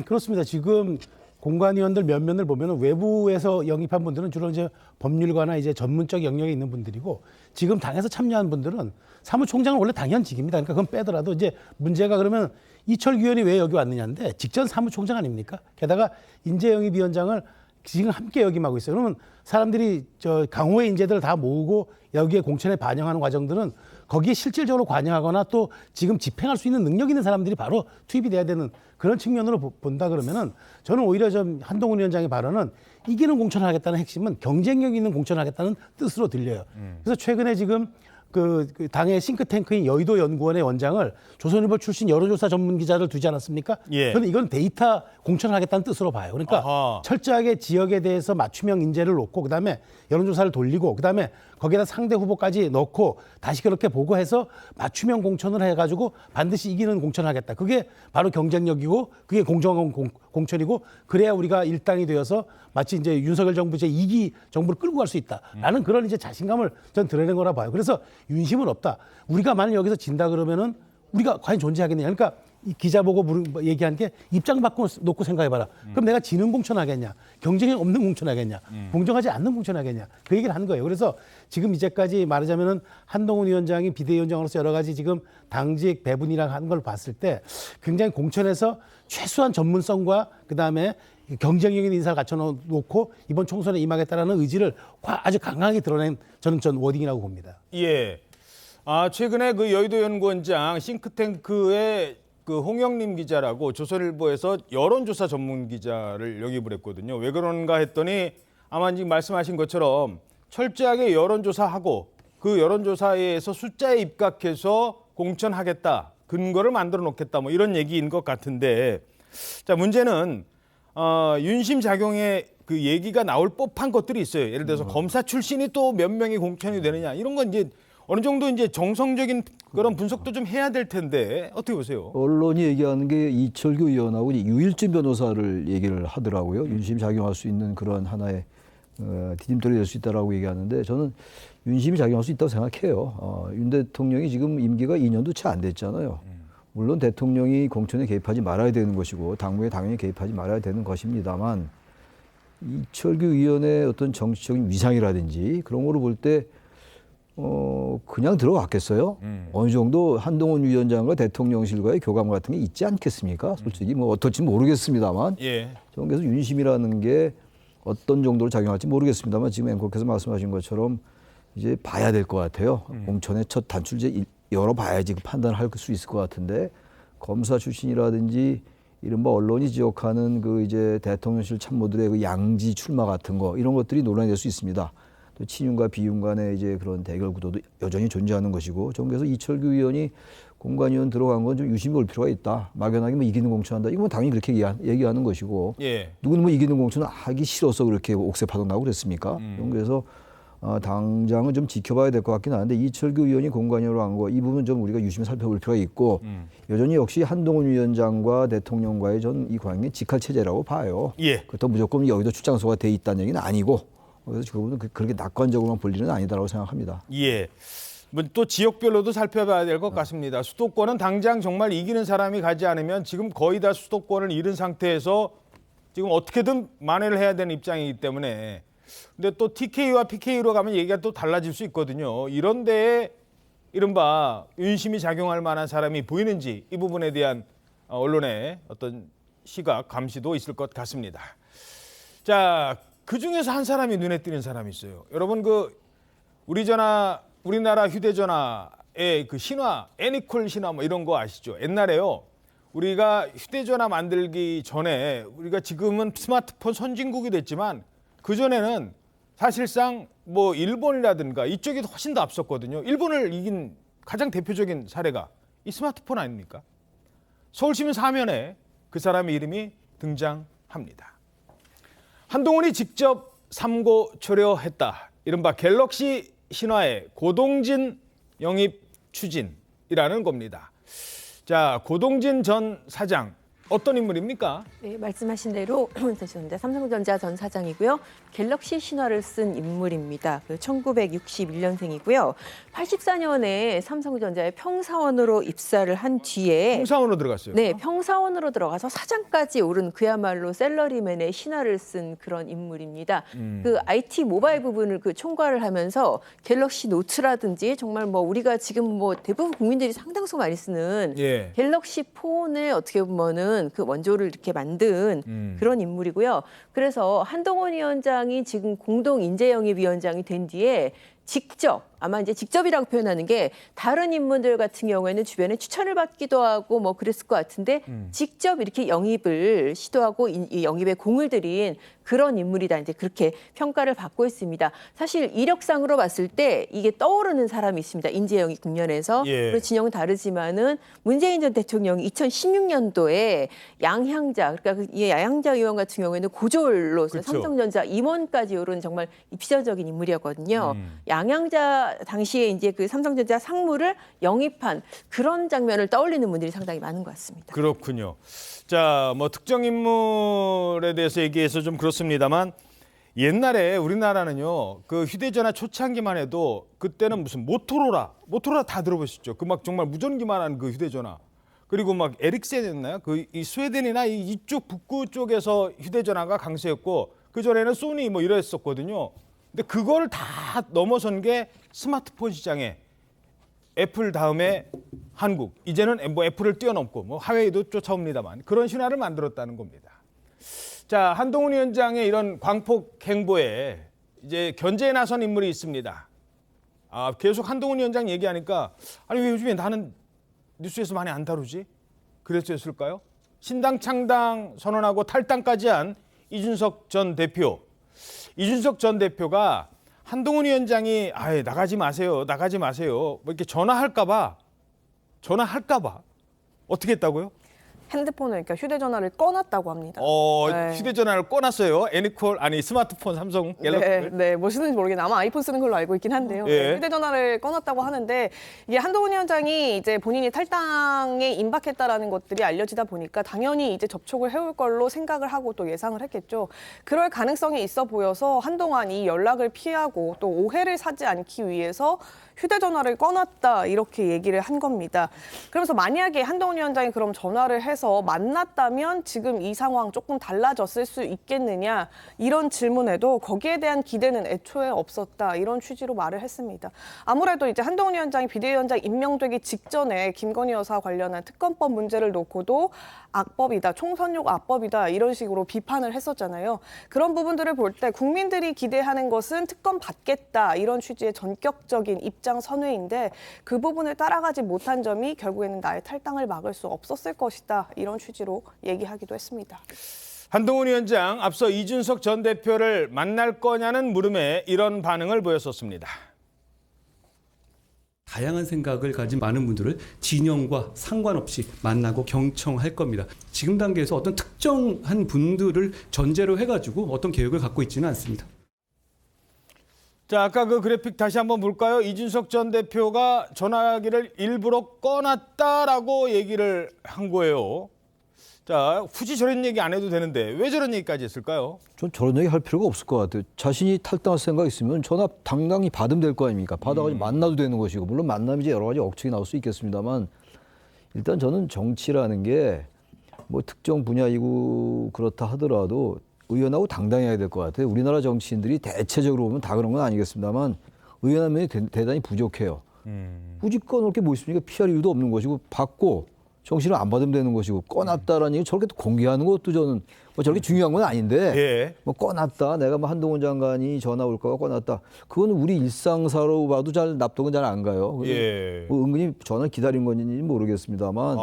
그렇습니다. 지금 공관위원들 면면을 보면 외부에서 영입한 분들은 주로 이제 법률가나 이제 전문적 영역에 있는 분들이고 지금 당에서 참여한 분들은 사무총장은 원래 당연직입니다. 그러니까 그건 빼더라도 이제 문제가 그러면 이철규 의원이 왜 여기 왔느냐인데 직전 사무총장 아닙니까? 게다가 인재영입위원장을 지금 함께 역임하고 있어요. 그러면 사람들이 저 강호의 인재들을 다 모으고 여기에 공천에 반영하는 과정들은 거기에 실질적으로 관여하거나 또 지금 집행할 수 있는 능력 있는 사람들이 바로 투입이 돼야 되는 그런 측면으로 본다 그러면은 저는 오히려 좀 한동훈 위원장의 발언은 이기는 공천을 하겠다는 핵심은 경쟁력 있는 공천을 하겠다는 뜻으로 들려요. 그래서 최근에 지금 그 당의 싱크탱크인 여의도 연구원의 원장을 조선일보 출신 여론조사 전문 기자를 두지 않았습니까? 예. 저는 이건 데이터 공천을 하겠다는 뜻으로 봐요. 그러니까 아하. 철저하게 지역에 대해서 맞춤형 인재를 놓고 그다음에 여론조사를 돌리고 그다음에 거기에다 상대 후보까지 넣고 다시 그렇게 보고해서 맞춤형 공천을 해가지고 반드시 이기는 공천을 하겠다. 그게 바로 경쟁력이고 그게 공정한 공천이고 그래야 우리가 일당이 되어서 마치 이제 윤석열 정부 제2기 정부를 끌고 갈 수 있다라는 그런 이제 자신감을 전 드러낸 거라 봐요. 그래서 윤심은 없다. 우리가 만약 여기서 진다 그러면은 우리가 과연 존재하겠느냐. 그러니까 이 기자 보고 얘기한 게 입장 바꿔 놓고 생각해봐라. 그럼 내가 지는 공천하겠냐, 경쟁이 없는 공천하겠냐, 공정하지 않는 공천하겠냐. 그 얘기를 하는 거예요. 그래서 지금 이제까지 말하자면은 한동훈 위원장이 비대위원장으로서 여러 가지 지금 당직 배분이랑 하는 걸 봤을 때 굉장히 공천에서 최소한 전문성과 그 다음에 경쟁력 있는 인사를 갖춰놓고 이번 총선에 임하겠다라는 의지를 아주 강하게 드러낸 저는 워딩이라고 봅니다. 예. 아, 최근에 그 여의도 연구원장 싱크탱크의 그 홍영림 기자라고 조선일보에서 여론조사 전문 기자를 영입을 했거든요. 왜 그런가 했더니 아마 지금 말씀하신 것처럼 철저하게 여론조사하고 그 여론조사에서 숫자에 입각해서 공천하겠다, 근거를 만들어 놓겠다 뭐 이런 얘기인 것 같은데 자, 문제는 윤심 작용에 그 얘기가 나올 법한 것들이 있어요. 예를 들어서 검사 출신이 또 몇 명이 공천이 되느냐 이런 건 이제 어느 정도 이제 정성적인 그런 분석도 좀 해야 될 텐데 어떻게 보세요? 언론이 얘기하는 게 이철규 의원하고 유일진 변호사를 얘기를 하더라고요. 윤심 작용할 수 있는 그런 하나의 디딤돌이 될 수 있다라고 얘기하는데 저는 윤심이 작용할 수 있다고 생각해요. 윤 대통령이 지금 임기가 2년도 채 안 됐잖아요. 물론 대통령이 공천에 개입하지 말아야 되는 것이고 당무에 당연히 개입하지 말아야 되는 것입니다만 이철규 의원의 어떤 정치적인 위상이라든지 그런 거를 볼 때 그냥 들어갔겠어요? 어느 정도 한동훈 위원장과 대통령실과의 교감 같은 게 있지 않겠습니까? 솔직히 뭐 어떨지 모르겠습니다만. 예. 저는 그래서 윤심이라는 게 어떤 정도로 작용할지 모르겠습니다만 지금 앵커께서 말씀하신 것처럼 이제 봐야 될 것 같아요. 공천의 첫 단출제 열어봐야지 그 판단을 할 수 있을 것 같은데 검사 출신이라든지 이른바 언론이 지적하는 그 이제 대통령실 참모들의 그 양지 출마 같은 거 이런 것들이 논란이 될 수 있습니다. 또 친윤과 비윤 간의 이제 그런 대결 구도도 여전히 존재하는 것이고 전 그래서 이철규 의원이 공관위원 들어간 건 좀 유심히 볼 필요가 있다. 막연하게 뭐 이기는 공천한다. 이건 당연히 그렇게 얘기하는 것이고 예. 누구는 뭐 이기는 공천은 하기 싫어서 그렇게 옥새 파동나고 그랬습니까? 그래서 당장은 좀 지켜봐야 될 것 같긴 한데 이철규 의원이 공관위원으로 한 거 이 부분 좀 우리가 유심히 살펴볼 필요가 있고 여전히 역시 한동훈 위원장과 대통령과의 전 이 관계 직할 체제라고 봐요. 예. 그렇다고 무조건 여기도 출장소가 돼 있다는 얘기는 아니고 그래서 그 부분은 그렇게 낙관적으로만 볼 일은 아니다라고 생각합니다. 예. 뭐 또 지역별로도 살펴봐야 될 것 같습니다. 수도권은 당장 정말 이기는 사람이 가지 않으면 지금 거의 다 수도권을 잃은 상태에서 지금 어떻게든 만회를 해야 되는 입장이기 때문에 근데 또 TK와 PK로 가면 얘기가 또 달라질 수 있거든요. 이런 데에 이른바 윤심이 작용할 만한 사람이 보이는지 이 부분에 대한 언론의 어떤 시각, 감시도 있을 것 같습니다. 자, 그중에서 한 사람이 눈에 띄는 사람이 있어요. 여러분 그 우리나라 휴대전화의 그 신화, 애니콜 신화 뭐 이런 거 아시죠? 옛날에요. 우리가 휴대전화 만들기 전에 우리가 지금은 스마트폰 선진국이 됐지만 그전에는 사실상 뭐 일본이라든가 이쪽이 훨씬 더 앞섰거든요. 일본을 이긴 가장 대표적인 사례가 이 스마트폰 아닙니까? 서울시민 사면에 그 사람의 이름이 등장합니다. 한동훈이 직접 삼고 초려했다. 이른바 갤럭시 신화의 고동진 영입 추진이라는 겁니다. 자, 고동진 전 사장 어떤 인물입니까? 네, 말씀하신 대로 죄송합니다. 삼성전자 전 사장이고요. 갤럭시 신화를 쓴 인물입니다. 1961년생이고요. 84년에 삼성전자의 평사원으로 입사를 한 뒤에 평사원으로 들어갔어요. 네, 평사원으로 들어가서 사장까지 오른 그야말로 셀러리맨의 신화를 쓴 그런 인물입니다. 그 IT 모바일 부분을 총괄을 하면서 갤럭시 노트라든지 정말 뭐 우리가 지금 뭐 대부분 국민들이 상당수 많이 쓰는 예. 갤럭시 폰을 어떻게 보면은 그 원조를 이렇게 만든 그런 인물이고요. 그래서 한동훈 위원장이 지금 공동인재영입위원장이 된 뒤에 직접 아마 이제 직접이라고 표현하는 게 다른 인물들 같은 경우에는 주변에 추천을 받기도 하고 뭐 그랬을 것 같은데 직접 이렇게 영입을 시도하고 이 영입에 공을 들인 그런 인물이다. 이제 그렇게 평가를 받고 있습니다. 사실 이력상으로 봤을 때 이게 떠오르는 사람이 있습니다. 인재영입 국면에서. 예. 그리고 진영은 다르지만은 문재인 전 대통령이 2016년도에 양향자 그러니까 이 양향자 의원 같은 경우에는 고졸로서 그쵸. 삼성전자 임원까지 오른 정말 입시적인 인물이었거든요. 양향자 당시에 이제 그 삼성전자 상무를 영입한 그런 장면을 떠올리는 분들이 상당히 많은 것 같습니다. 그렇군요. 자, 뭐 특정 인물에 대해서 얘기해서 좀 그렇습니다만 옛날에 우리나라는요, 그 휴대전화 초창기만 해도 그때는 무슨 모토로라 다 들어보셨죠? 그 막 정말 무전기만한 그 휴대전화. 그리고 막 에릭센이었나요? 그 이 스웨덴이나 이쪽 북구 쪽에서 휴대전화가 강세였고 그 전에는 소니 뭐 이랬었거든요. 근데 그걸 다 넘어선 게 스마트폰 시장에 애플 다음에 한국, 이제는 뭐 애플을 뛰어넘고 뭐 하웨이도 쫓아옵니다만 그런 신화를 만들었다는 겁니다. 자, 한동훈 위원장의 이런 광폭 행보에 이제 견제에 나선 인물이 있습니다. 아, 계속 한동훈 위원장 얘기하니까 아니 왜 요즘에 나는 뉴스에서 많이 안 다루지? 그랬을까요? 신당 창당 선언하고 탈당까지 한 이준석 전 대표. 이준석 전 대표가 한동훈 위원장이 아예 나가지 마세요. 뭐 이렇게 전화할까 봐 어떻게 했다고요? 핸드폰을 그러니까 휴대전화를 꺼놨다고 합니다. 네. 휴대전화를 꺼놨어요. 애니콜 아니 스마트폰 삼성 갤럭시를. 네, 뭐 쓰는지 모르겠는데 아마 아이폰 쓰는 걸로 알고 있긴 한데요. 예. 휴대전화를 꺼놨다고 하는데 이게 한동훈 위원장이 이제 본인이 탈당에 임박했다라는 것들이 알려지다 보니까 당연히 이제 접촉을 해올 걸로 생각을 하고 또 예상을 했겠죠. 그럴 가능성이 있어 보여서 한동안 이 연락을 피하고 또 오해를 사지 않기 위해서 휴대전화를 꺼놨다 이렇게 얘기를 한 겁니다. 그러면서 만약에 한동훈 위원장이 그럼 전화를 해서 만났다면 지금 이 상황 조금 달라졌을 수 있겠느냐 이런 질문에도 거기에 대한 기대는 애초에 없었다 이런 취지로 말을 했습니다. 아무래도 이제 한동훈 위원장이 비대위원장 임명되기 직전에 김건희 여사 관련한 특검법 문제를 놓고도 악법이다, 총선용 악법이다 이런 식으로 비판을 했었잖아요. 그런 부분들을 볼 때 국민들이 기대하는 것은 특검 받겠다 이런 취지의 전격적인 입장 선회인데 그 부분을 따라가지 못한 점이 결국에는 나의 탈당을 막을 수 없었을 것이다 이런 취지로 얘기하기도 했습니다. 한동훈 위원장 앞서 이준석 전 대표를 만날 거냐는 물음에 이런 반응을 보였었습니다. 다양한 생각을 가진 많은 분들을 진영과 상관없이 만나고 경청할 겁니다. 지금 단계에서 어떤 특정한 분들을 전제로 해가지고 어떤 계획을 갖고 있지는 않습니다. 자, 아까 그 그래픽 다시 한번 볼까요? 이준석 전 대표가 전화기를 일부러 꺼놨다라고 얘기를 한 거예요. 자, 굳이 저런 얘기 안 해도 되는데 왜 저런 얘기까지 했을까요? 전 저런 얘기 할 필요가 없을 것 같아요. 자신이 탈당할 생각 있으면 전화 당당히 받으면 될 거 아닙니까? 받아가지고 만나도 되는 것이고 물론 만남이 이제 여러 가지 억측이 나올 수 있겠습니다만 일단 저는 정치라는 게 뭐 특정 분야이고 그렇다 하더라도 의연하고 당당해야 될 것 같아요. 우리나라 정치인들이 대체적으로 보면 다 그런 건 아니겠습니다만 의연한 면이 대단히 부족해요. 굳이 꺼놓을 게 뭐 있습니까? 피할 이유도 없는 것이고 받고 정신을 안 받으면 되는 것이고 꺼놨다라는 얘기 저렇게 공개하는 것도 저는 뭐 저렇게 중요한 건 아닌데 예. 뭐 꺼놨다 내가 뭐 한동훈 장관이 전화 올까봐 꺼놨다 그건 우리 일상사로 봐도 잘 납득은 잘 안 가요. 예. 뭐 은근히 전화 기다린 건지 모르겠습니다만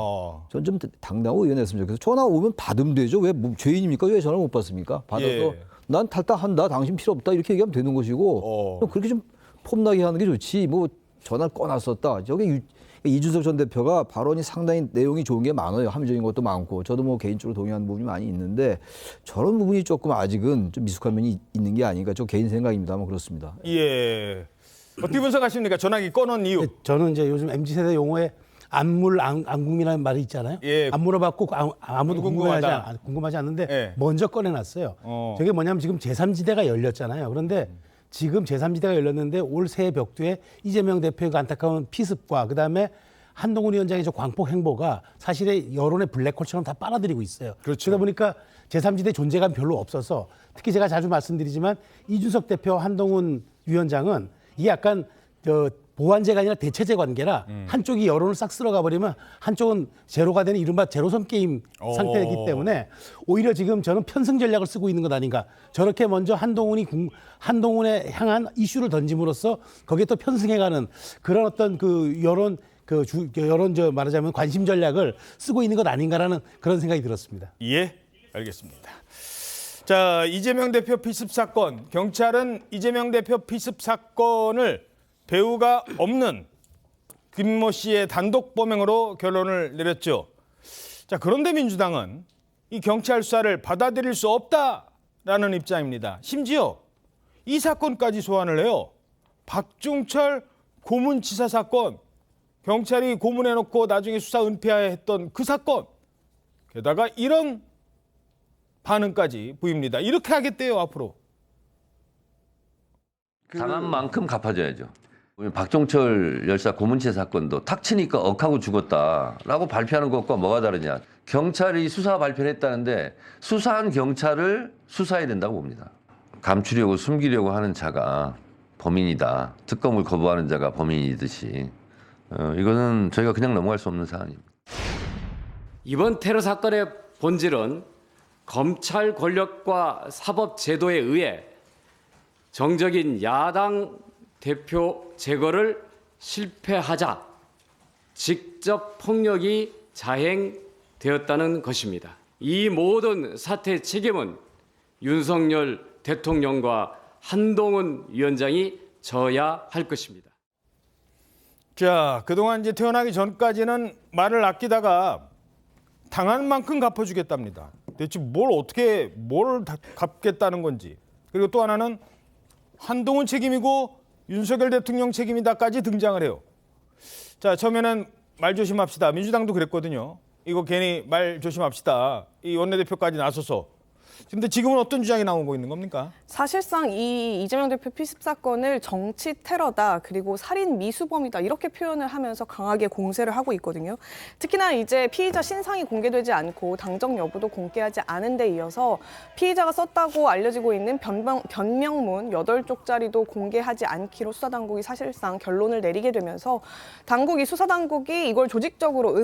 전 좀 당당하고 의연했으면 좋겠어요. 전화 오면 받으면 되죠. 왜 뭐 죄인입니까? 왜 전화를 못 받습니까? 받아서 예. 난 탈당한다 당신 필요 없다 이렇게 얘기하면 되는 것이고 그렇게 좀 폼나게 하는 게 좋지 뭐 전화를 꺼놨었다. 저게 이준석 전 대표가 발언이 상당히 내용이 좋은 게 많아요. 합리적인 것도 많고 저도 뭐 개인적으로 동의하는 부분이 많이 있는데 저런 부분이 조금 아직은 좀 미숙한 면이 있는 게 아닌가. 저 개인 생각입니다만 그렇습니다. 예. 어떻게 분석하십니까? 전화기 꺼놓은 이유. 저는 이제 요즘 MZ세대 용어에 안궁이라는 말이 있잖아요. 예. 안 물어봤고 아무도 궁금하다. 궁금하지 않는데 예. 먼저 꺼내놨어요. 저게 뭐냐면 지금 제3지대가 열렸잖아요. 그런데 지금 제3지대가 열렸는데 올 새해 벽두에 이재명 대표의 그 안타까운 피습과 그다음에 한동훈 위원장의 저 광폭 행보가 사실의 여론의 블랙홀처럼 다 빨아들이고 있어요. 그렇죠. 그러다 보니까 제3지대 존재감 별로 없어서 특히 제가 자주 말씀드리지만 이준석 대표 한동훈 위원장은 이게 약간 보완제가 아니라 대체제 관계라 한쪽이 여론을 싹 쓸어가 버리면 한쪽은 제로가 되는 이른바 제로섬 게임 상태이기 때문에 오히려 지금 저는 편승 전략을 쓰고 있는 것 아닌가. 저렇게 먼저 한동훈에 향한 이슈를 던짐으로써 거기에 또 편승해가는 그런 어떤 그 여론 말하자면 관심 전략을 쓰고 있는 것 아닌가라는 그런 생각이 들었습니다. 예, 알겠습니다. 자, 이재명 대표 피습 사건. 경찰은 이재명 대표 피습 사건을 배후가 없는 김모 씨의 단독 범행으로 결론을 내렸죠. 자, 그런데 민주당은 이 경찰 수사를 받아들일 수 없다라는 입장입니다. 심지어 이 사건까지 소환을 해요. 박종철 고문치사 사건. 경찰이 고문해놓고 나중에 수사 은폐했던 그 사건. 게다가 이런 반응까지 보입니다. 이렇게 하겠대요, 앞으로. 당한 만큼 갚아줘야죠. 박종철 열사 고문치사 사건도 탁 치니까 억하고 죽었다라고 발표하는 것과 뭐가 다르냐. 경찰이 수사 발표를 했다는데 수사한 경찰을 수사해야 된다고 봅니다. 감추려고 숨기려고 하는 자가 범인이다. 특검을 거부하는 자가 범인이듯이. 이거는 저희가 그냥 넘어갈 수 없는 사안입니다. 이번 테러 사건의 본질은 검찰 권력과 사법 제도에 의해 정적인 야당 대표 제거를 실패하자 직접 폭력이 자행되었다는 것입니다. 이 모든 사태의 책임은 윤석열 대통령과 한동훈 위원장이 져야 할 것입니다. 자, 그동안 이제 태어나기 전까지는 말을 아끼다가 당한 만큼 갚아주겠답니다. 대체 뭘 갚겠다는 건지. 그리고 또 하나는 한동훈 책임이고 윤석열 대통령 책임이다까지 등장을 해요. 자, 처음에는 말 조심합시다. 민주당도 그랬거든요. 이거 괜히 말 조심합시다. 이 원내대표까지 나서서. 근데 지금은 어떤 주장이 나오고 있는 겁니까? 사실상 이 이재명 대표 피습 사건을 정치 테러다 그리고 살인 미수범이다 이렇게 표현을 하면서 강하게 공세를 하고 있거든요. 특히나 이제 피의자 신상이 공개되지 않고 당정 여부도 공개하지 않은 데 이어서 피의자가 썼다고 알려지고 있는 변명문 8쪽짜리도 공개하지 않기로 수사당국이 사실상 결론을 내리게 되면서 수사당국이 이걸 조직적으로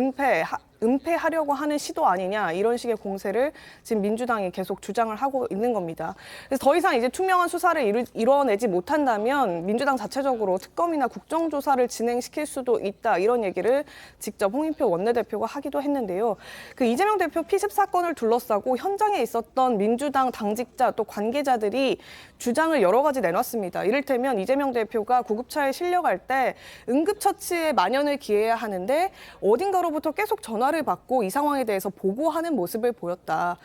은폐하려고 하는 시도 아니냐 이런 식의 공세를 지금 민주당이 계속 주장을 하고 있는 겁니다. 그래서 더 이상 이제 투명한 수사를 이뤄내지 못한다면 민주당 자체적으로 특검이나 국정조사를 진행시킬 수도 있다 이런 얘기를 직접 홍인표 원내대표가 하기도 했는데요. 그 이재명 대표 피습 사건을 둘러싸고 현장에 있었던 민주당 당직자 또 관계자들이 주장을 여러 가지 내놨습니다. 이를테면 이재명 대표가 구급차에 실려갈 때 응급처치에 만연을 기해야 하는데 어딘가로부터 계속 전화를 받고 이 상황에 대해서 보고하는 모습을 보였다.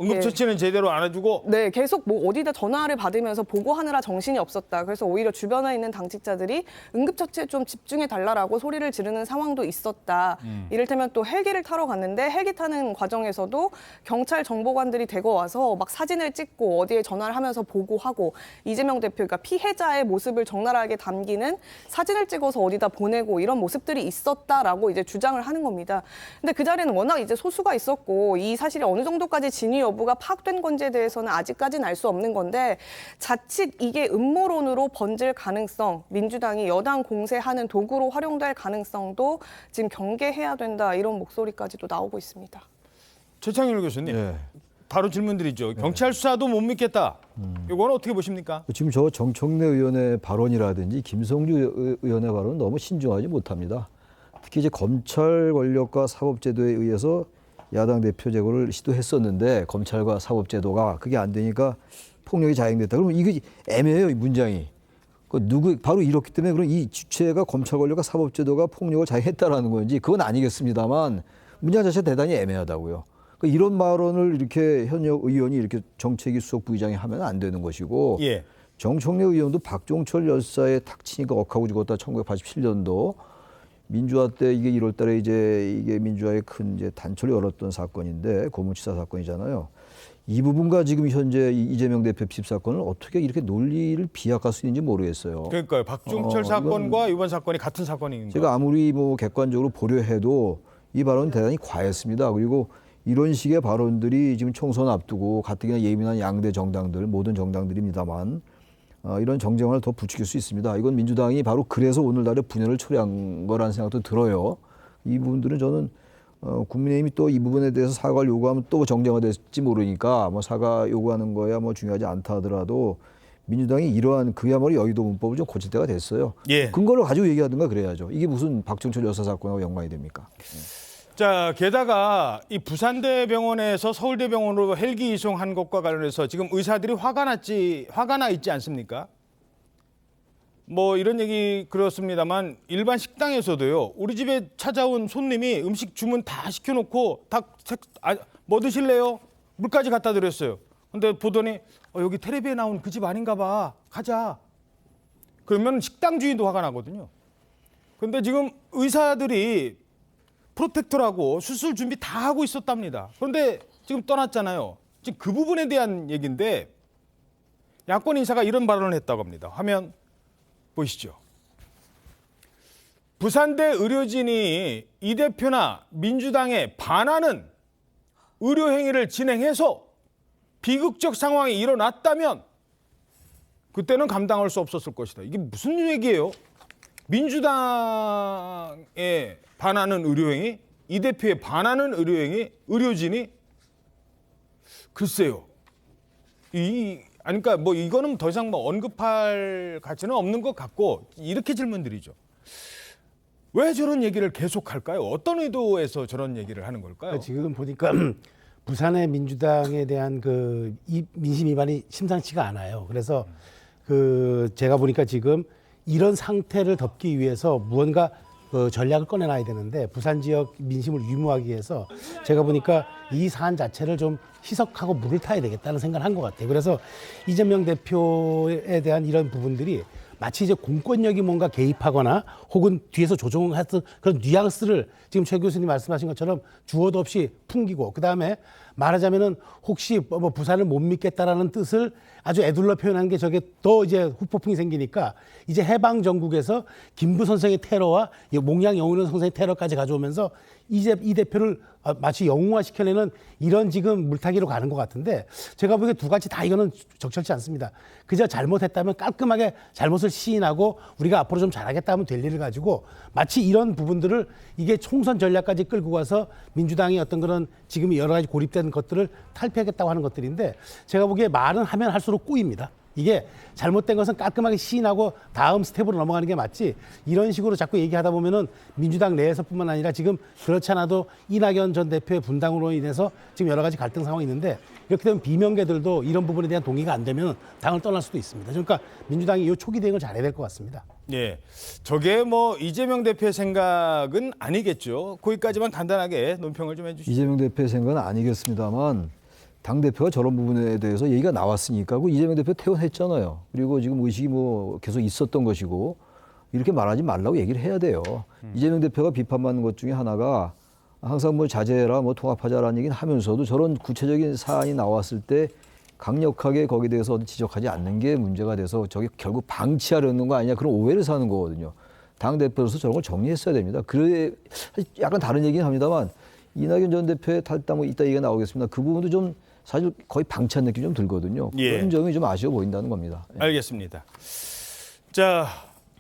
응급처치는 제대로 안 해주고? 네, 계속 어디다 전화를 받으면서 보고하느라 정신이 없었다. 그래서 오히려 주변에 있는 당직자들이 응급처치에 좀 집중해달라고 소리를 지르는 상황도 있었다. 이를테면 또 헬기를 타러 갔는데 헬기 타는 과정에서도 경찰 정보관들이 대거 와서 막 사진을 찍고 어디에 전화를 하면서 보고하고 이재명 대표가 피해자의 모습을 적나라하게 담기는 사진을 찍어서 어디다 보내고 이런 모습들이 있었다라고 이제 주장을 하는 겁니다. 근데 그 자리는 워낙 이제 소수가 있었고 이 사실이 어느 정도까지 진위 여부가 파악된 건지에 대해서는 아직까지는 알 수 없는 건데 자칫 이게 음모론으로 번질 가능성, 민주당이 여당 공세하는 도구로 활용될 가능성도 지금 경계해야 된다 이런 목소리까지도 나오고 있습니다. 최창일 교수님, 바로 질문드리죠. 경찰 수사도 못 믿겠다. 이건 어떻게 보십니까? 지금 저 정청래 의원의 발언이라든지 김성주 의원의 발언은 너무 신중하지 못합니다. 특히 이제 검찰 권력과 사법제도에 의해서 야당 대표 제거를 시도했었는데 검찰과 사법제도가 그게 안 되니까 폭력이 자행됐다. 그러면 이게 애매해요, 이 문장이. 바로 이렇기 때문에 그럼 이 주체가 검찰 권력과 사법제도가 폭력을 자행했다라는 건지 그건 아니겠습니다만 문장 자체가 대단히 애매하다고요. 이런 발언을 이렇게 현역 의원이 이렇게 정책위 수석 부의장이 하면 안 되는 것이고 정청래 의원도 박종철 열사의 탁 치니까 억하고 죽었다 1987년도 민주화 때 이게 1월 달에 이게 민주화의 큰 단초를 열었던 사건인데 고문치사 사건이잖아요. 이 부분과 지금 현재 이재명 대표 피습 사건을 어떻게 이렇게 논리를 비약할 수 있는지 모르겠어요. 그러니까요. 박종철 사건과 이번 사건이 같은 사건인가? 제가 아무리 객관적으로 보려 해도 이 발언은 대단히 과했습니다. 그리고 이런 식의 발언들이 지금 총선 앞두고 가뜩이나 예민한 양대 정당들, 모든 정당들입니다만 이런 정쟁을 더 부추길 수 있습니다. 이건 민주당이 바로 그래서 오늘날의 분열을 초래한 거라는 생각도 들어요. 이 부분들은 저는 국민의힘이 또 이 부분에 대해서 사과를 요구하면 또 정쟁화 될지 모르니까 사과 요구하는 거야 중요하지 않다 하더라도 민주당이 이러한 그야말로 여의도 문법을 좀 고칠 때가 됐어요. 예. 근거를 가지고 얘기하든가 그래야죠. 이게 무슨 박종철 여사 사건하고 연관이 됩니까? 자, 게다가 이 부산대병원에서 서울대병원으로 헬기 이송한 것과 관련해서 지금 의사들이 화가 나 있지 않습니까? 이런 얘기 그렇습니다만 일반 식당에서도요. 우리 집에 찾아온 손님이 음식 주문 다 시켜놓고 뭐 드실래요? 물까지 갖다 드렸어요. 근데 보더니 여기 텔레비에 나온 그 집 아닌가 봐. 가자. 그러면 식당 주인도 화가 나거든요. 근데 지금 의사들이 프로텍터라고 수술 준비 다 하고 있었답니다. 그런데 지금 떠났잖아요. 지금 그 부분에 대한 얘기인데 야권 인사가 이런 발언을 했다고 합니다. 화면 보시죠. 부산대 의료진이 이 대표나 민주당에 반하는 의료 행위를 진행해서 비극적 상황이 일어났다면 그때는 감당할 수 없었을 것이다. 이게 무슨 얘기예요? 민주당에 반하는 의료행위, 이 대표에 반하는 의료행위, 의료진이 글쎄요. 그러니까 이거는 더 이상 언급할 가치는 없는 것 같고 이렇게 질문드리죠. 왜 저런 얘기를 계속할까요? 어떤 의도에서 저런 얘기를 하는 걸까요? 지금 보니까 부산의 민주당에 대한 이 민심 위반이 심상치가 않아요. 그래서 제가 보니까 지금 이런 상태를 덮기 위해서 무언가 전략을 꺼내놔야 되는데 부산 지역 민심을 유무하기 위해서 제가 보니까 이 사안 자체를 좀 희석하고 물을 타야 되겠다는 생각을 한 것 같아요. 그래서 이재명 대표에 대한 이런 부분들이 마치 공권력이 뭔가 개입하거나 혹은 뒤에서 조종했던 그런 뉘앙스를 지금 최 교수님 말씀하신 것처럼 주어도 없이 풍기고 그다음에 말하자면은 혹시 부산을 못 믿겠다라는 뜻을 아주 애둘러 표현한 게 저게 더 후폭풍이 생기니까 이제 해방 전국에서 김부 선생의 테러와 몽양 영훈 선생의 테러까지 가져오면서 이제 이 대표를 마치 영웅화시켜내는 이런 지금 물타기로 가는 것 같은데 제가 보기에 두 가지 다 이거는 적절치 않습니다. 그저 잘못했다면 깔끔하게 잘못을 시인하고 우리가 앞으로 좀 잘하겠다 하면 될 일을 가지고 마치 이런 부분들을 이게 총선 전략까지 끌고 가서 민주당이 어떤 그런 지금 여러 가지 고립된 것들을 탈피하겠다고 하는 것들인데 제가 보기에 말은 하면 할수록 꼬입니다. 이게 잘못된 것은 깔끔하게 시인하고 다음 스텝으로 넘어가는 게 맞지 이런 식으로 자꾸 얘기하다 보면은 민주당 내에서뿐만 아니라 지금 그렇지 않아도 이낙연 전 대표의 분당으로 인해서 지금 여러 가지 갈등 상황이 있는데 이렇게 되면 비명계들도 이런 부분에 대한 동의가 안 되면 당을 떠날 수도 있습니다. 그러니까 민주당이 이 초기 대응을 잘해야 될 것 같습니다. 예, 저게 이재명 대표의 생각은 아니겠죠. 거기까지만 간단하게 논평을 좀 해주시죠. 이재명 대표의 생각은 아니겠습니다만 당대표가 저런 부분에 대해서 얘기가 나왔으니까 이재명 대표 퇴원했잖아요. 그리고 지금 의식이 계속 있었던 것이고 이렇게 말하지 말라고 얘기를 해야 돼요. 이재명 대표가 비판받는 것 중에 하나가 항상 자제해라 통합하자라는 얘기는 하면서도 저런 구체적인 사안이 나왔을 때 강력하게 거기에 대해서 지적하지 않는 게 문제가 돼서 저게 결국 방치하려는 거 아니냐 그런 오해를 사는 거거든요. 당대표로서 저런 걸 정리했어야 됩니다. 그래 약간 다른 얘기는 합니다만 이낙연 전 대표의 탈당 이따 얘기가 나오겠습니다. 그 부분도 좀 사실 거의 방치한 느낌이 좀 들거든요. 예. 그런 점이 좀 아쉬워 보인다는 겁니다. 알겠습니다. 자,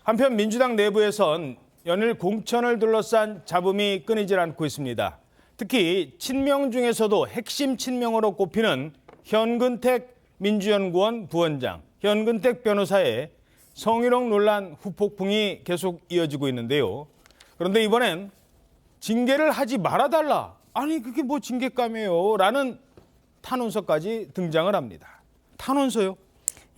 한편 민주당 내부에선 연일 공천을 둘러싼 잡음이 끊이질 않고 있습니다. 특히 친명 중에서도 핵심 친명으로 꼽히는 현근택 민주연구원 부원장, 현근택 변호사의 성희롱 논란 후폭풍이 계속 이어지고 있는데요. 그런데 이번엔 징계를 하지 말아달라. 아니 그게 징계감이에요. 라는 탄원서까지 등장을 합니다. 탄원서요?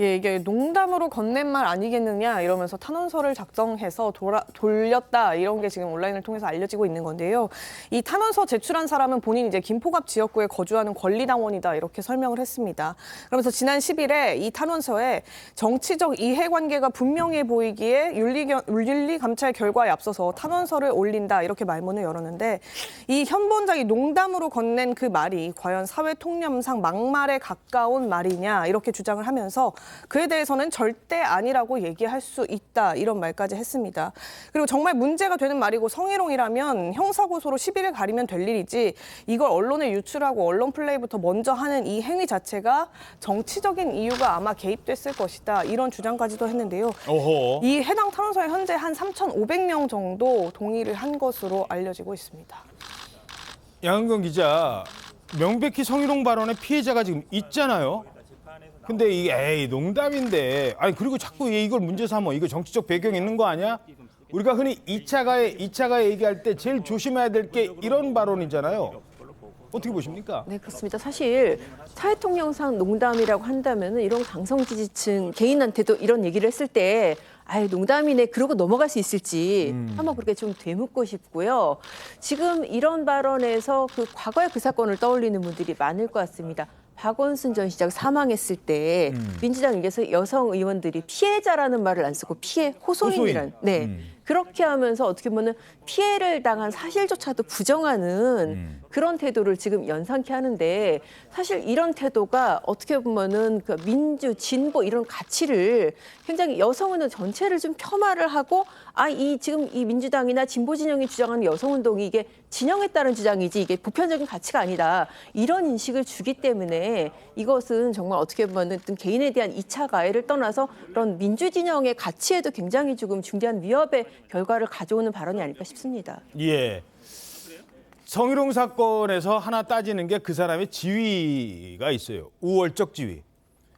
예, 이게 농담으로 건넨 말 아니겠느냐 이러면서 탄원서를 작성해서 돌렸다 이런 게 지금 온라인을 통해서 알려지고 있는 건데요. 이 탄원서 제출한 사람은 본인이 이제 김포갑 지역구에 거주하는 권리당원이다 이렇게 설명을 했습니다. 그러면서 지난 10일에 이 탄원서에 정치적 이해관계가 분명해 보이기에 윤리감찰 결과에 앞서서 탄원서를 올린다 이렇게 말문을 열었는데 이 현 본장이 농담으로 건넨 그 말이 과연 사회 통념상 막말에 가까운 말이냐 이렇게 주장을 하면서 그에 대해서는 절대 아니라고 얘기할 수 있다 이런 말까지 했습니다. 그리고 정말 문제가 되는 말이고 성희롱이라면 형사고소로 10일을 가리면 될 일이지 이걸 언론에 유출하고 언론 플레이부터 먼저 하는 이 행위 자체가 정치적인 이유가 아마 개입됐을 것이다 이런 주장까지도 했는데요. 오호. 이 해당 탄원서에 현재 한 3,500명 정도 동의를 한 것으로 알려지고 있습니다. 양은경 기자, 명백히 성희롱 발언의 피해자가 지금 있잖아요. 근데 이게 에이 농담인데 아니 그리고 자꾸 이걸 문제 삼어 이거 정치적 배경이 있는 거 아니야? 우리가 흔히 2차 가해 얘기할 때 제일 조심해야 될 게 이런 발언이잖아요. 어떻게 보십니까? 네, 그렇습니다. 사실 사회통념상 농담이라고 한다면 이런 강성 지지층 개인한테도 이런 얘기를 했을 때 아유 농담이네 그러고 넘어갈 수 있을지 한번 그렇게 좀 되묻고 싶고요. 지금 이런 발언에서 그 과거의 그 사건을 떠올리는 분들이 많을 것 같습니다. 박원순 전 시장 사망했을 때 민주당에서 여성 의원들이 피해자라는 말을 안 쓰고 피해 호소인이라는 네. 그렇게 하면서 어떻게 보면 피해를 당한 사실조차도 부정하는 그런 태도를 지금 연상케 하는데 사실 이런 태도가 어떻게 보면은 그 민주, 진보 이런 가치를 굉장히 여성운동 전체를 좀 폄하를 하고 지금 이 민주당이나 진보 진영이 주장하는 여성운동이 이게 진영에 따른 주장이지 이게 보편적인 가치가 아니다. 이런 인식을 주기 때문에 이것은 정말 어떻게 보면은 개인에 대한 2차 가해를 떠나서 그런 민주 진영의 가치에도 굉장히 조금 중대한 위협의 결과를 가져오는 발언이 아닐까 싶습니다. 예. 성희롱 사건에서 하나 따지는 게 그 사람의 지위가 있어요. 우월적 지위.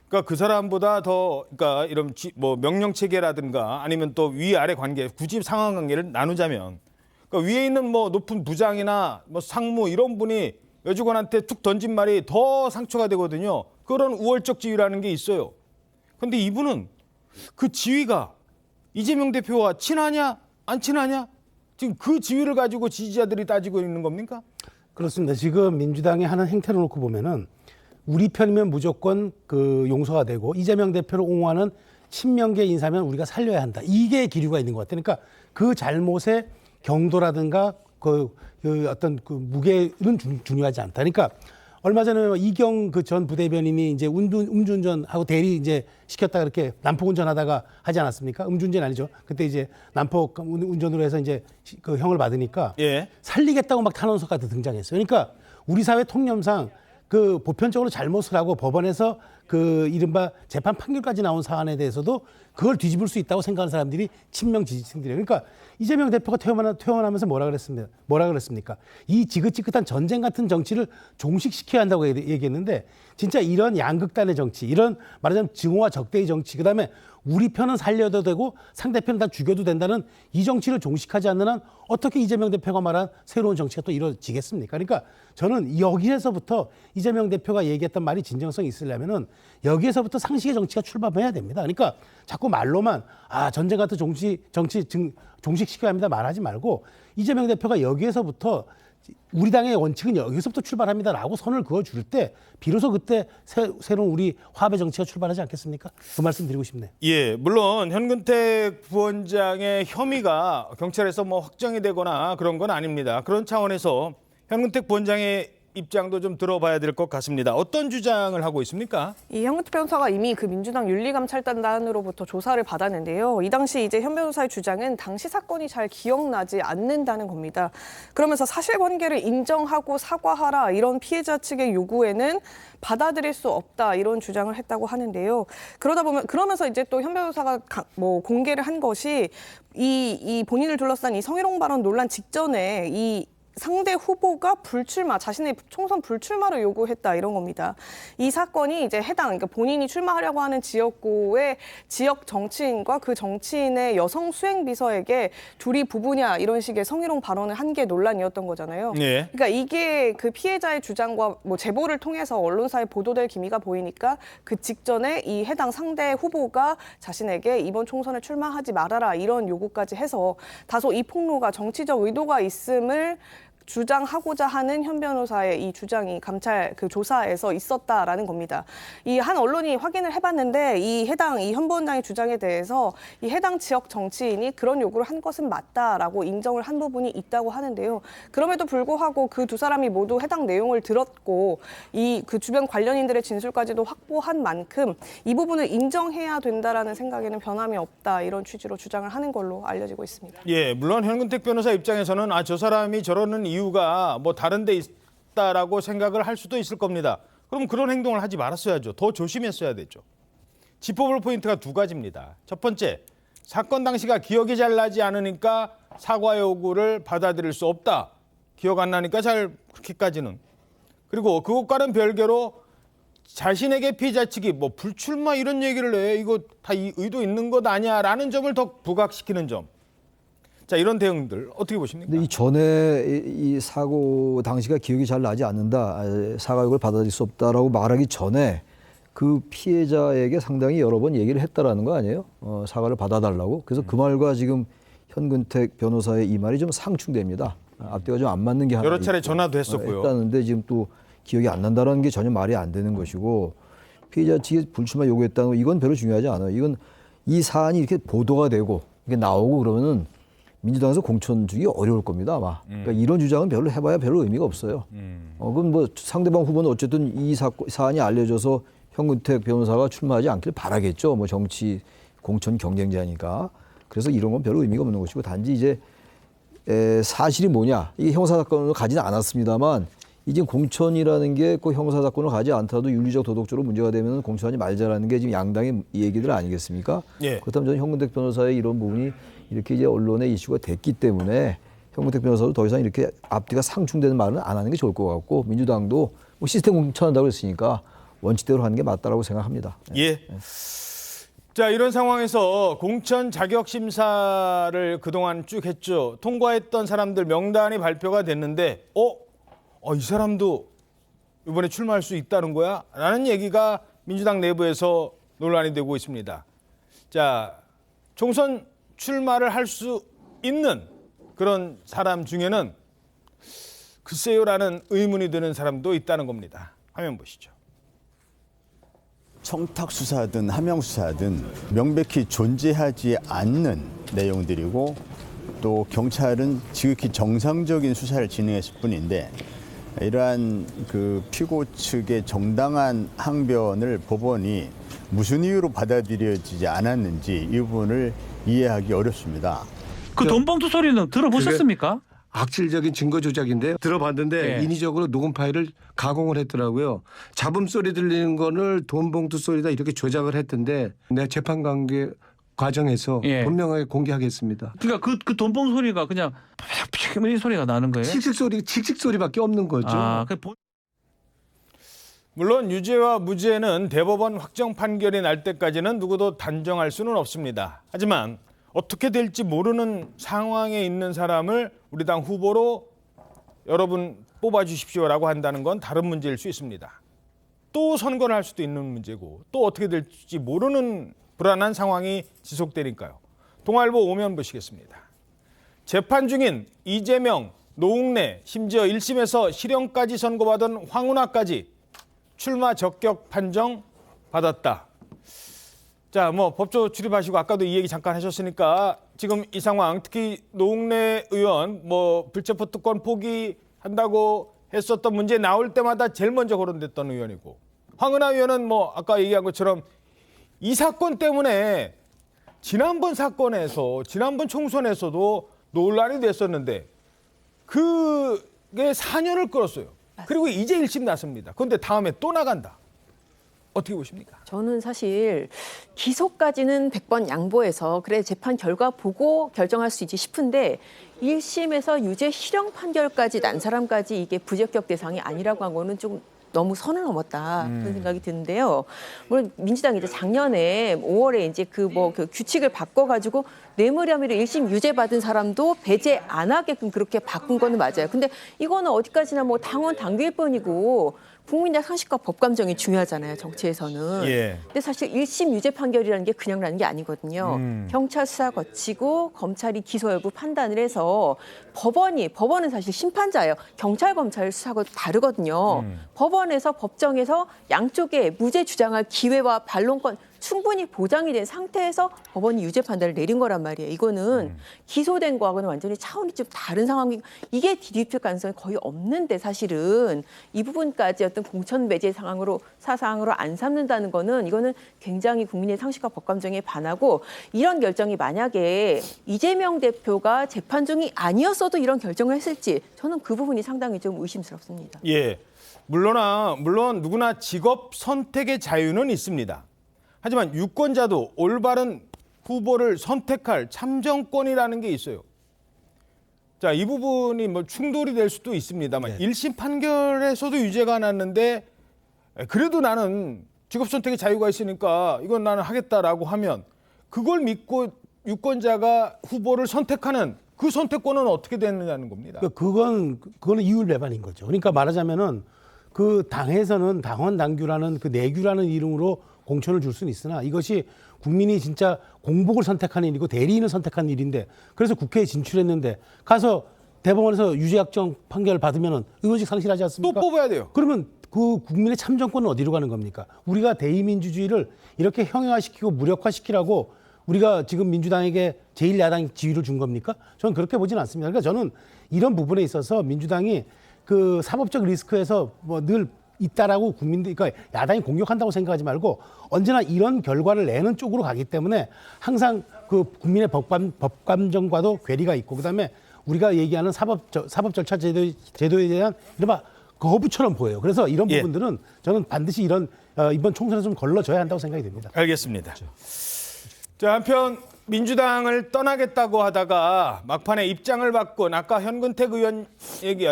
그러니까 그 사람보다 더 그러니까 이런 뭐 명령 체계라든가 아니면 또 위아래 관계, 굳이 상하 관계를 나누자면 그러니까 위에 있는 뭐 높은 부장이나 뭐 상무 이런 분이 여직원한테 툭 던진 말이 더 상처가 되거든요. 그런 우월적 지위라는 게 있어요. 근데 이분은 그 지위가 이재명 대표와 친하냐 안 친하냐? 지금 그 지위를 가지고 지지자들이 따지고 있는 겁니까? 그렇습니다. 지금 민주당이 하는 행태를 놓고 보면은 우리 편이면 무조건 그 용서가 되고 이재명 대표를 옹호하는 친명계 인사면 우리가 살려야 한다. 이게 기류가 있는 것 같아요. 그러니까 그 잘못의 경도라든가 그 어떤 그 무게는 중요하지 않다. 그러니까 얼마 전에 이경 그 전 부대변인이 이제 음주운전하고 대리 이제 시켰다 그렇게 난폭 운전하다가 하지 않았습니까? 음주운전 아니죠. 그때 이제 난폭 운전으로 해서 이제 그 형을 받으니까 예. 살리겠다고 막 탄원서가 등장했어요. 그러니까 우리 사회 통념상 그 보편적으로 잘못을 하고 법원에서 그 이른바 재판 판결까지 나온 사안에 대해서도 그걸 뒤집을 수 있다고 생각하는 사람들이 친명 지지층들이에요. 그러니까 이재명 대표가 퇴원하면서 뭐라 그랬습니까? 이 지긋지긋한 전쟁 같은 정치를 종식시켜야 한다고 얘기했는데 진짜 이런 양극단의 정치, 이런 말하자면 증오와 적대의 정치, 그다음에 우리 편은 살려도 되고 상대편은 다 죽여도 된다는 이 정치를 종식하지 않는 한 어떻게 이재명 대표가 말한 새로운 정치가 또 이루어지겠습니까? 그러니까 저는 여기에서부터 이재명 대표가 얘기했던 말이 진정성이 있으려면은 여기에서부터 상식의 정치가 출발해야 됩니다. 그러니까 자꾸 말로만 전쟁 같은 정치 종식시켜야 합니다 말하지 말고 이재명 대표가 여기에서부터 우리 당의 원칙은 여기서부터 출발합니다라고 선을 그어줄 때 비로소 그때 새로운 우리 화합의 정치가 출발하지 않겠습니까? 그 말씀 드리고 싶네요. 예, 물론 현근택 부원장의 혐의가 경찰에서 뭐 확정이 되거나 그런 건 아닙니다. 그런 차원에서 현근택 부원장의 입장도 좀 들어봐야 될 것 같습니다. 어떤 주장을 하고 있습니까? 이 현근택 변호사가 이미 그 민주당 윤리감찰단으로부터 조사를 받았는데요. 이 당시 이제 현 변호사의 주장은 당시 사건이 잘 기억나지 않는다는 겁니다. 그러면서 사실관계를 인정하고 사과하라 이런 피해자 측의 요구에는 받아들일 수 없다 이런 주장을 했다고 하는데요. 그러면서 이제 또 현 변호사가 공개를 한 것이 이 본인을 둘러싼 이 성희롱 발언 논란 직전에 이 상대 후보가 불출마, 자신의 총선 불출마를 요구했다 이런 겁니다. 이 사건이 이제 그러니까 본인이 출마하려고 하는 지역구의 지역 정치인과 그 정치인의 여성 수행 비서에게 둘이 부부냐 이런 식의 성희롱 발언을 한 게 논란이었던 거잖아요. 네. 그러니까 이게 그 피해자의 주장과 뭐 제보를 통해서 언론사에 보도될 기미가 보이니까 그 직전에 이 해당 상대 후보가 자신에게 이번 총선에 출마하지 말아라 이런 요구까지 해서 다소 이 폭로가 정치적 의도가 있음을 주장하고자 하는 현 변호사의 이 주장이 감찰 그 조사에서 있었다라는 겁니다. 이 한 언론이 확인을 해봤는데 이 현 부원장의 주장에 대해서 이 해당 지역 정치인이 그런 요구를 한 것은 맞다라고 인정을 한 부분이 있다고 하는데요. 그럼에도 불구하고 그 두 사람이 모두 해당 내용을 들었고 이 그 주변 관련인들의 진술까지도 확보한 만큼 이 부분을 인정해야 된다라는 생각에는 변함이 없다 이런 취지로 주장을 하는 걸로 알려지고 있습니다. 예, 물론 현근택 변호사 입장에서는 저 사람이 저러는 이유가 뭐 다른 데 있다라고 생각을 할 수도 있을 겁니다. 그럼 그런 행동을 하지 말았어야죠. 더 조심했어야 되죠. 짚어볼 포인트가 두 가지입니다. 첫 번째, 사건 당시가 기억이 잘 나지 않으니까 사과 요구를 받아들일 수 없다. 기억 안 나니까 잘 그렇게까지는. 그리고 그것과는 별개로 자신에게 피해자 측이 뭐 불출마 이런 얘기를 해. 이거 다 의도 있는 것 아니야라는 점을 더 부각시키는 점. 자, 이런 대응들 어떻게 보십니까? 근데 이 전에 이 사고 당시가 기억이 잘 나지 않는다, 사과욕을 받아들일 수 없다라고 말하기 전에 그 피해자에게 상당히 여러 번 얘기를 했다라는 거 아니에요? 사과를 받아달라고. 그래서 그 말과 지금 현근택 변호사의 이 말이 좀 상충됩니다. 앞뒤가 좀 안 맞는 게 하나 여러 차례 전화도 했었고요. 했다는데 지금 또 기억이 안 난다라는 게 전혀 말이 안 되는 것이고, 피해자 측이 불출마 요구했다는 거 이건 별로 중요하지 않아요. 이건 이 사안이 이렇게 보도가 되고 이게 나오고 그러면은 민주당에서 공천 주기 어려울 겁니다, 아마. 그러니까 이런 주장은 별로 해봐야 별로 의미가 없어요. 그럼 뭐 상대방 후보는 어쨌든 이 사안이 알려져서 현근택 변호사가 출마하지 않길 바라겠죠. 뭐 정치 공천 경쟁자니까. 그래서 이런 건 별로 의미가 없는 것이고, 단지 이제 사실이 뭐냐, 이게 형사사건으로 가지는 않았습니다만 이제 공천이라는 게 꼭 형사사건으로 가지 않더라도 윤리적 도덕적으로 문제가 되면 공천하지 말자라는 게 지금 양당의 얘기들 아니겠습니까? 예. 그렇다면 저는 현근택 변호사의 이런 부분이 이렇게 이제 언론의 이슈가 됐기 때문에 현근택 변호사도 더 이상 이렇게 앞뒤가 상충되는 말은 안 하는 게 좋을 것 같고, 민주당도 뭐 시스템 공천한다고 했으니까 원칙대로 하는 게 맞다라고 생각합니다. 예. 자, 이런 상황에서 공천 자격 심사를 그동안 쭉 했죠. 통과했던 사람들 명단이 발표가 됐는데 이 사람도 이번에 출마할 수 있다는 거야? 라는 얘기가 민주당 내부에서 논란이 되고 있습니다. 자, 총선 출마를 할 수 있는 그런 사람 중에는 글쎄요라는 의문이 드는 사람도 있다는 겁니다. 화면 보시죠. 청탁수사든 함명수사든 명백히 존재하지 않는 내용들이고, 또 경찰은 지극히 정상적인 수사를 진행했을 뿐인데 이러한 그 피고 측의 정당한 항변을 법원이 무슨 이유로 받아들여지지 않았는지 이 부분을 이해하기 어렵습니다. 그 돈봉투 소리는 들어보셨습니까? 악질적인 증거 조작인데요. 들어봤는데 네. 인위적으로 녹음 파일을 가공을 했더라고요. 잡음 소리 들리는 거를 돈봉투 소리다 이렇게 조작을 했던데 내가 재판 관계 과정에서 예. 분명하게 공개하겠습니다. 그러니까 그 돈봉 소리가 그냥 이 소리가 나는 거예요? 칙칙 소리밖에 없는 거죠. 물론 유죄와 무죄는 대법원 확정 판결이 날 때까지는 누구도 단정할 수는 없습니다. 하지만 어떻게 될지 모르는 상황에 있는 사람을 우리 당 후보로 여러분 뽑아주십시오라고 한다는 건 다른 문제일 수 있습니다. 또 선거를 할 수도 있는 문제고, 또 어떻게 될지 모르는 불안한 상황이 지속되니까요. 동아일보 5면 보시겠습니다. 재판 중인 이재명, 노웅래, 심지어 1심에서 실형까지 선고받은 황운하까지 출마 적격 판정 받았다. 자, 뭐 법조 출입하시고 아까도 이 얘기 잠깐 하셨으니까 지금 이 상황, 특히 노웅래 의원 뭐 불체포 특권 포기한다고 했었던 문제 나올 때마다 제일 먼저 거론됐던 의원이고, 황운하 의원은 뭐 아까 얘기한 것처럼 이 사건 때문에 지난번 총선에서도 논란이 됐었는데 그게 4년을 끌었어요. 그리고 이제 1심 났습니다. 그런데 다음에 또 나간다. 어떻게 보십니까? 저는 사실 기소까지는 100번 양보해서 그래 재판 결과 보고 결정할 수 있지 싶은데 1심에서 유죄 실형 판결까지 난 사람까지 이게 부적격 대상이 아니라고 한 거는 좀 너무 선을 넘었다 그런 생각이 드는데요. 물론 민주당이 이제 작년에 5월에 이제 그 규칙을 바꿔가지고 뇌물 혐의로 1심 유죄 받은 사람도 배제 안 하게끔 그렇게 바꾼 거는 맞아요. 근데 이거는 어디까지나 뭐 당원 당규일 뿐이고 국민의 상식과 법 감정이 중요하잖아요, 정치에서는. 예. 근데 사실 1심 유죄 판결이라는 게 그냥 나는 게 아니거든요. 경찰 수사 거치고 검찰이 기소 여부 판단을 해서 법원은 사실 심판자예요. 경찰, 검찰 수사가 다르거든요. 법원에서 법정에서 양쪽에 무죄 주장할 기회와 반론권 충분히 보장이 된 상태에서 법원이 유죄 판단을 내린 거란 말이에요. 이거는 기소된 거하고는 완전히 차원이 좀 다른 상황이고 이게 뒤집힐 가능성이 거의 없는데 사실은 이 부분까지 어떤 공천 배제 사상으로 안 삼는다는 거는 이거는 굉장히 국민의 상식과 법 감정에 반하고 이런 결정이 만약에 이재명 대표가 재판 중이 아니었어도 이런 결정을 했을지 저는 그 부분이 상당히 좀 의심스럽습니다. 예, 물론 누구나 직업 선택의 자유는 있습니다. 하지만 유권자도 올바른 후보를 선택할 참정권이라는 게 있어요. 자, 이 부분이 뭐 충돌이 될 수도 있습니다만 1심 판결에서도 유죄가 났는데 그래도 나는 직업 선택의 자유가 있으니까 이건 나는 하겠다라고 하면 그걸 믿고 유권자가 후보를 선택하는 그 선택권은 어떻게 되느냐는 겁니다. 그거는 이율 배반인 거죠. 그러니까 말하자면은 그 당에서는 당원 당규라는 그 내규라는 이름으로 공천을 줄 수는 있으나 이것이 국민이 진짜 공복을 선택하는 일이고 대리인을 선택하는 일인데 그래서 국회에 진출했는데 가서 대법원에서 유죄 확정 판결을 받으면은 의원직 상실하지 않습니까? 또 뽑아야 돼요. 그러면 그 국민의 참정권은 어디로 가는 겁니까? 우리가 대의민주주의를 이렇게 형용화시키고 무력화시키라고 우리가 지금 민주당에게 제1야당 지위를 준 겁니까? 저는 그렇게 보지는 않습니다. 그러니까 저는 이런 부분에 있어서 민주당이 그 사법적 리스크에서 뭐 늘 있다라고 국민들이, 그러니까 야당이 공격한다고 생각하지 말고 언제나 이런 결과를 내는 쪽으로 가기 때문에 항상 그 국민의 법 감정과도 괴리가 있고 그다음에 우리가 얘기하는 사법 절차 제도에 대한 이른바 거부처럼 보여요. 그래서 이런 부분들은 저는 반드시 이번 총선에 좀 걸러져야 한다고 생각이 됩니다. 알겠습니다. 자, 한편 민주당을 떠나겠다고 하다가 막판에 입장을 바꾼 아까 현근택 의원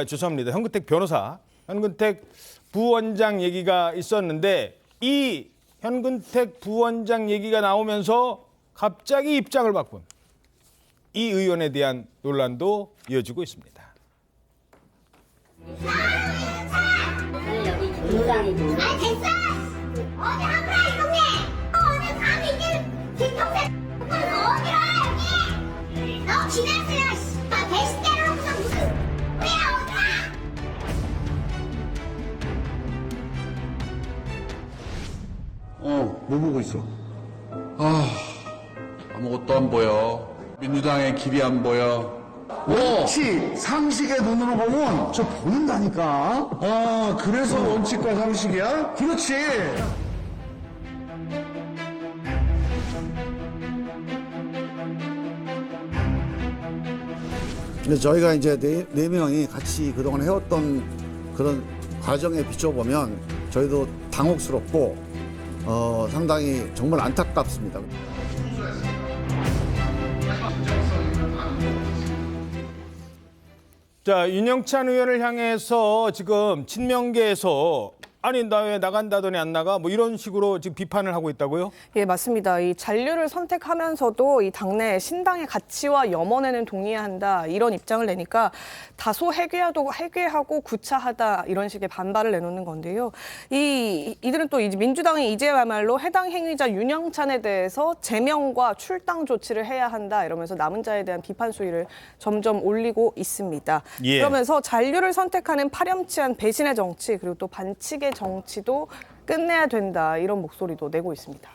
죄송합니다. 현근택 변호사, 현근택 부원장 얘기가 있었는데 이 현근택 부원장 얘기가 나오면서 갑자기 입장을 바꾼 이 의원에 대한 논란도 이어지고 있습니다. 여기 민주당이고. 아 됐어. 어디 하프라 이동네. 오늘 밤에 이제 김동생 어디라 여기. 너 지났어요. 나 배신 때려놓고서 무슨 왜야 어디라. 뭐 보고 있어? 아무것도 안 보여. 민주당의 길이 안 보여. 원칙, 상식의 눈으로 보면 저 보인다니까. 그래서 원칙과 상식이야? 그렇지. 근데 저희가 이제 네 명이 같이 그동안 해왔던 그런 과정에 비춰보면 저희도 당혹스럽고 상당히 정말 안타깝습니다. 자, 윤영찬 의원을 향해서 지금 친명계에서 아니 나 왜 나간다더니 안 나가? 뭐 이런 식으로 지금 비판을 하고 있다고요? 예, 맞습니다. 이 잔류를 선택하면서도 이 당내 신당의 가치와 염원에는 동의한다 이런 입장을 내니까 다소 해괴하고 구차하다 이런 식의 반발을 내놓는 건데요. 이들은 또 이제 민주당이 이제야말로 해당 행위자 윤영찬에 대해서 제명과 출당 조치를 해야 한다 이러면서 남은 자에 대한 비판 수위를 점점 올리고 있습니다. 예. 그러면서 잔류를 선택하는 파렴치한 배신의 정치 그리고 또 반칙의 정치도 끝내야 된다 이런 목소리도 내고 있습니다.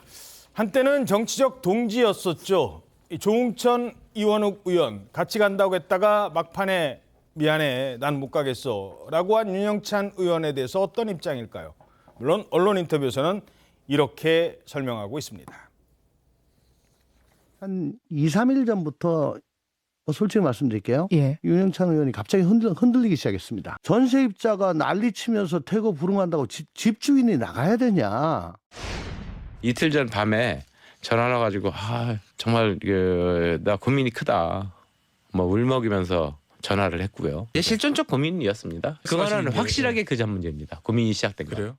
한때는 정치적 동지였었죠. 조응천, 이원욱 의원 같이 간다고 했다가 막판에 미안해 난 못 가겠어 라고 한 윤영찬 의원에 대해서 어떤 입장일까요? 물론 언론 인터뷰에서는 이렇게 설명하고 있습니다. 한 2, 3일 전부터 솔직히 말씀드릴게요. 예. 윤영찬 의원이 갑자기 흔들리기 시작했습니다. 전세입자가 난리치면서 퇴거 불응한다고 집주인이 나가야 되냐. 이틀 전 밤에 전화를 가지고 정말 나 고민이 크다. 뭐 울먹이면서 전화를 했고요. 실존적 고민이었습니다. 그거는 확실하게 그 전 문제입니다. 고민이 시작된 거예요.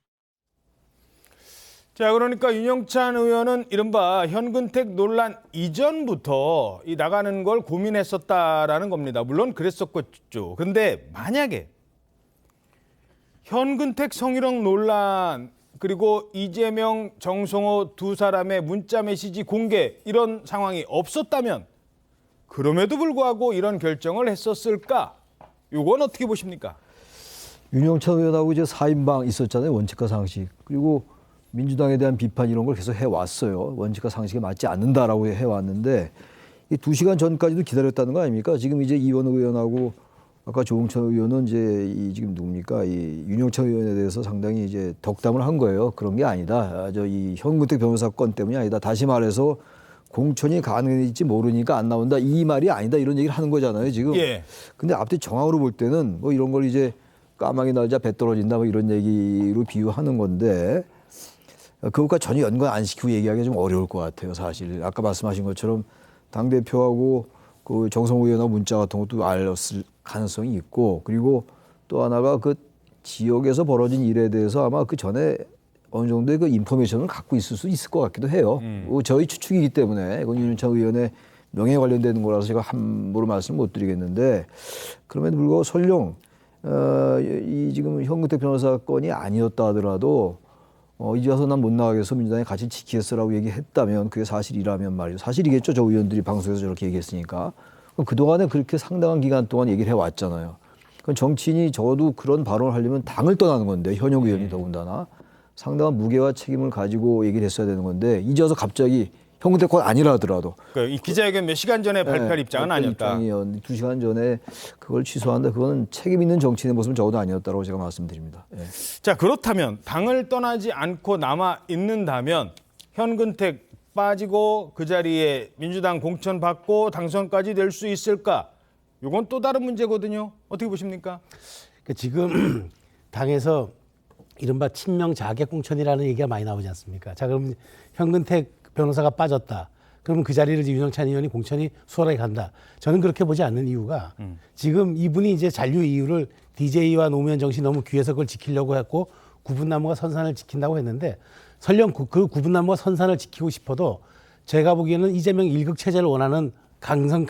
자, 그러니까 윤영찬 의원은 이른바 현근택 논란 이전부터 이 나가는 걸 고민했었다라는 겁니다. 물론 그랬었겠죠. 그런데 만약에 현근택 성희롱 논란 그리고 이재명, 정성호 두 사람의 문자 메시지 공개 이런 상황이 없었다면 그럼에도 불구하고 이런 결정을 했었을까? 이건 어떻게 보십니까? 윤영찬 의원하고 이제 4인방 있었잖아요. 원칙과 상식. 그리고 민주당에 대한 비판 이런 걸 계속 해왔어요. 원칙과 상식에 맞지 않는다라고 해왔는데 이 2시간 전까지도 기다렸다는 거 아닙니까? 지금 이제 이원호 의원하고 아까 조응천 의원은 이제 지금 누굽니까? 이 윤영찬 의원에 대해서 상당히 이제 덕담을 한 거예요. 그런 게 아니다. 이 현근택 변호사 건 때문이 아니다. 다시 말해서 공천이 가능할지 모르니까 안 나온다. 이 말이 아니다. 이런 얘기를 하는 거잖아요, 지금. 예. 근데 앞뒤 정황으로 볼 때는 뭐 이런 걸 이제 까마귀 날자 배 떨어진다 뭐 이런 얘기로 비유하는 건데 그것과 전혀 연관 안 시키고 얘기하기가 좀 어려울 것 같아요, 사실. 아까 말씀하신 것처럼 당대표하고 그 정성호 의원하고 문자 같은 것도 알렸을 가능성이 있고 그리고 또 하나가 그 지역에서 벌어진 일에 대해서 아마 그 전에 어느 정도의 그 인포메이션을 갖고 있을 수 있을 것 같기도 해요. 저희 추측이기 때문에 이건 윤영찬 의원의 명예에 관련되는 거라서 제가 함부로 말씀 못 드리겠는데 그럼에도 불구하고 설령 이 지금 현근택 변호사 건이 아니었다 하더라도 이제 와서 난 못 나가겠어 민주당이 같이 지키겠어라고 얘기했다면 그게 사실이라면 말이죠. 사실이겠죠. 저 의원들이 방송에서 저렇게 얘기했으니까. 그럼 그동안에 그렇게 상당한 기간 동안 얘기를 해왔잖아요. 그럼 정치인이 적어도 그런 발언을 하려면 당을 떠나는 건데 현역 의원이 더군다나 상당한 무게와 책임을 가지고 얘기를 했어야 되는 건데 이제 와서 갑자기 현근택 건 아니라 하더라도 이 기자회견 몇 시간 전에 발표할 입장은 아니었다. 2시간 전에 그걸 취소한다. 그건 책임 있는 정치인의 모습은 적어도 아니었다고 제가 말씀드립니다. 예. 자, 그렇다면 당을 떠나지 않고 남아 있는다면 현근택 빠지고 그 자리에 민주당 공천 받고 당선까지 될 수 있을까? 이건 또 다른 문제거든요. 어떻게 보십니까? 지금 당에서 이른바 친명 자객 공천이라는 얘기가 많이 나오지 않습니까? 자, 그럼 현근택 변호사가 빠졌다. 그러면 그 자리를 윤영찬 의원이 공천이 수월하게 간다. 저는 그렇게 보지 않는 이유가 지금 이분이 이제 잔류 이유를 DJ와 노무현 정신이 너무 귀해서 그걸 지키려고 했고 구분나무가 선산을 지킨다고 했는데 설령 그 구분나무가 선산을 지키고 싶어도 제가 보기에는 이재명 일극 체제를 원하는 강성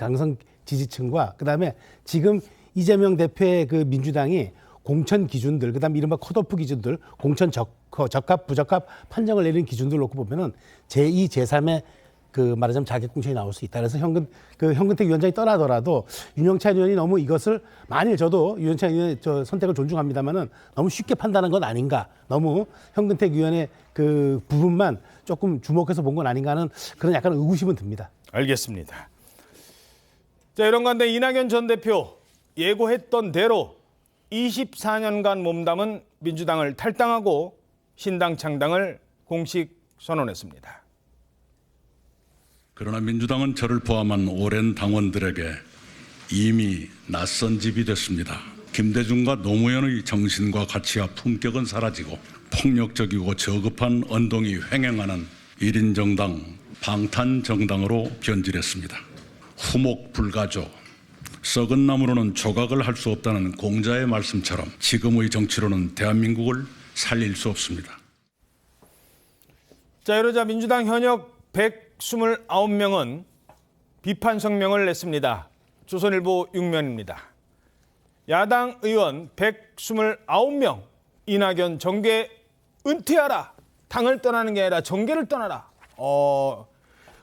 지지층과 그다음에 지금 이재명 대표의 그 민주당이 공천 기준들, 그다음에 이른바 컷오프 기준들, 공천 적합, 부적합 판정을 내리는 기준들 놓고 보면은 제2, 제3의 그 말하자면 자객 공천이 나올 수 있다. 그래서 현근택 위원장이 떠나더라도 윤영찬 의원이 너무 이것을 만일 저도 윤영찬 의원의 선택을 존중합니다만은 너무 쉽게 판단한 건 아닌가. 너무 현근택 의원의 그 부분만 조금 주목해서 본 건 아닌가 하는 그런 약간 의구심은 듭니다. 알겠습니다. 자, 이런 가운데 이낙연 전 대표 예고했던 대로 24년간 몸담은 민주당을 탈당하고 신당 창당을 공식 선언했습니다. 그러나 민주당은 저를 포함한 오랜 당원들에게 이미 낯선 집이 됐습니다. 김대중과 노무현의 정신과 가치와 품격은 사라지고 폭력적이고 저급한 언동이 횡행하는 1인 정당, 방탄 정당으로 변질했습니다. 후목불가조, 썩은 나무로는 조각을 할 수 없다는 공자의 말씀처럼 지금의 정치로는 대한민국을 살릴 수 없습니다. 자, 이러자 민주당 현역 129명은 비판 성명을 냈습니다. 조선일보 6면입니다. 야당 의원 129명 이낙연 정계 은퇴하라. 당을 떠나는 게 아니라 정계를 떠나라.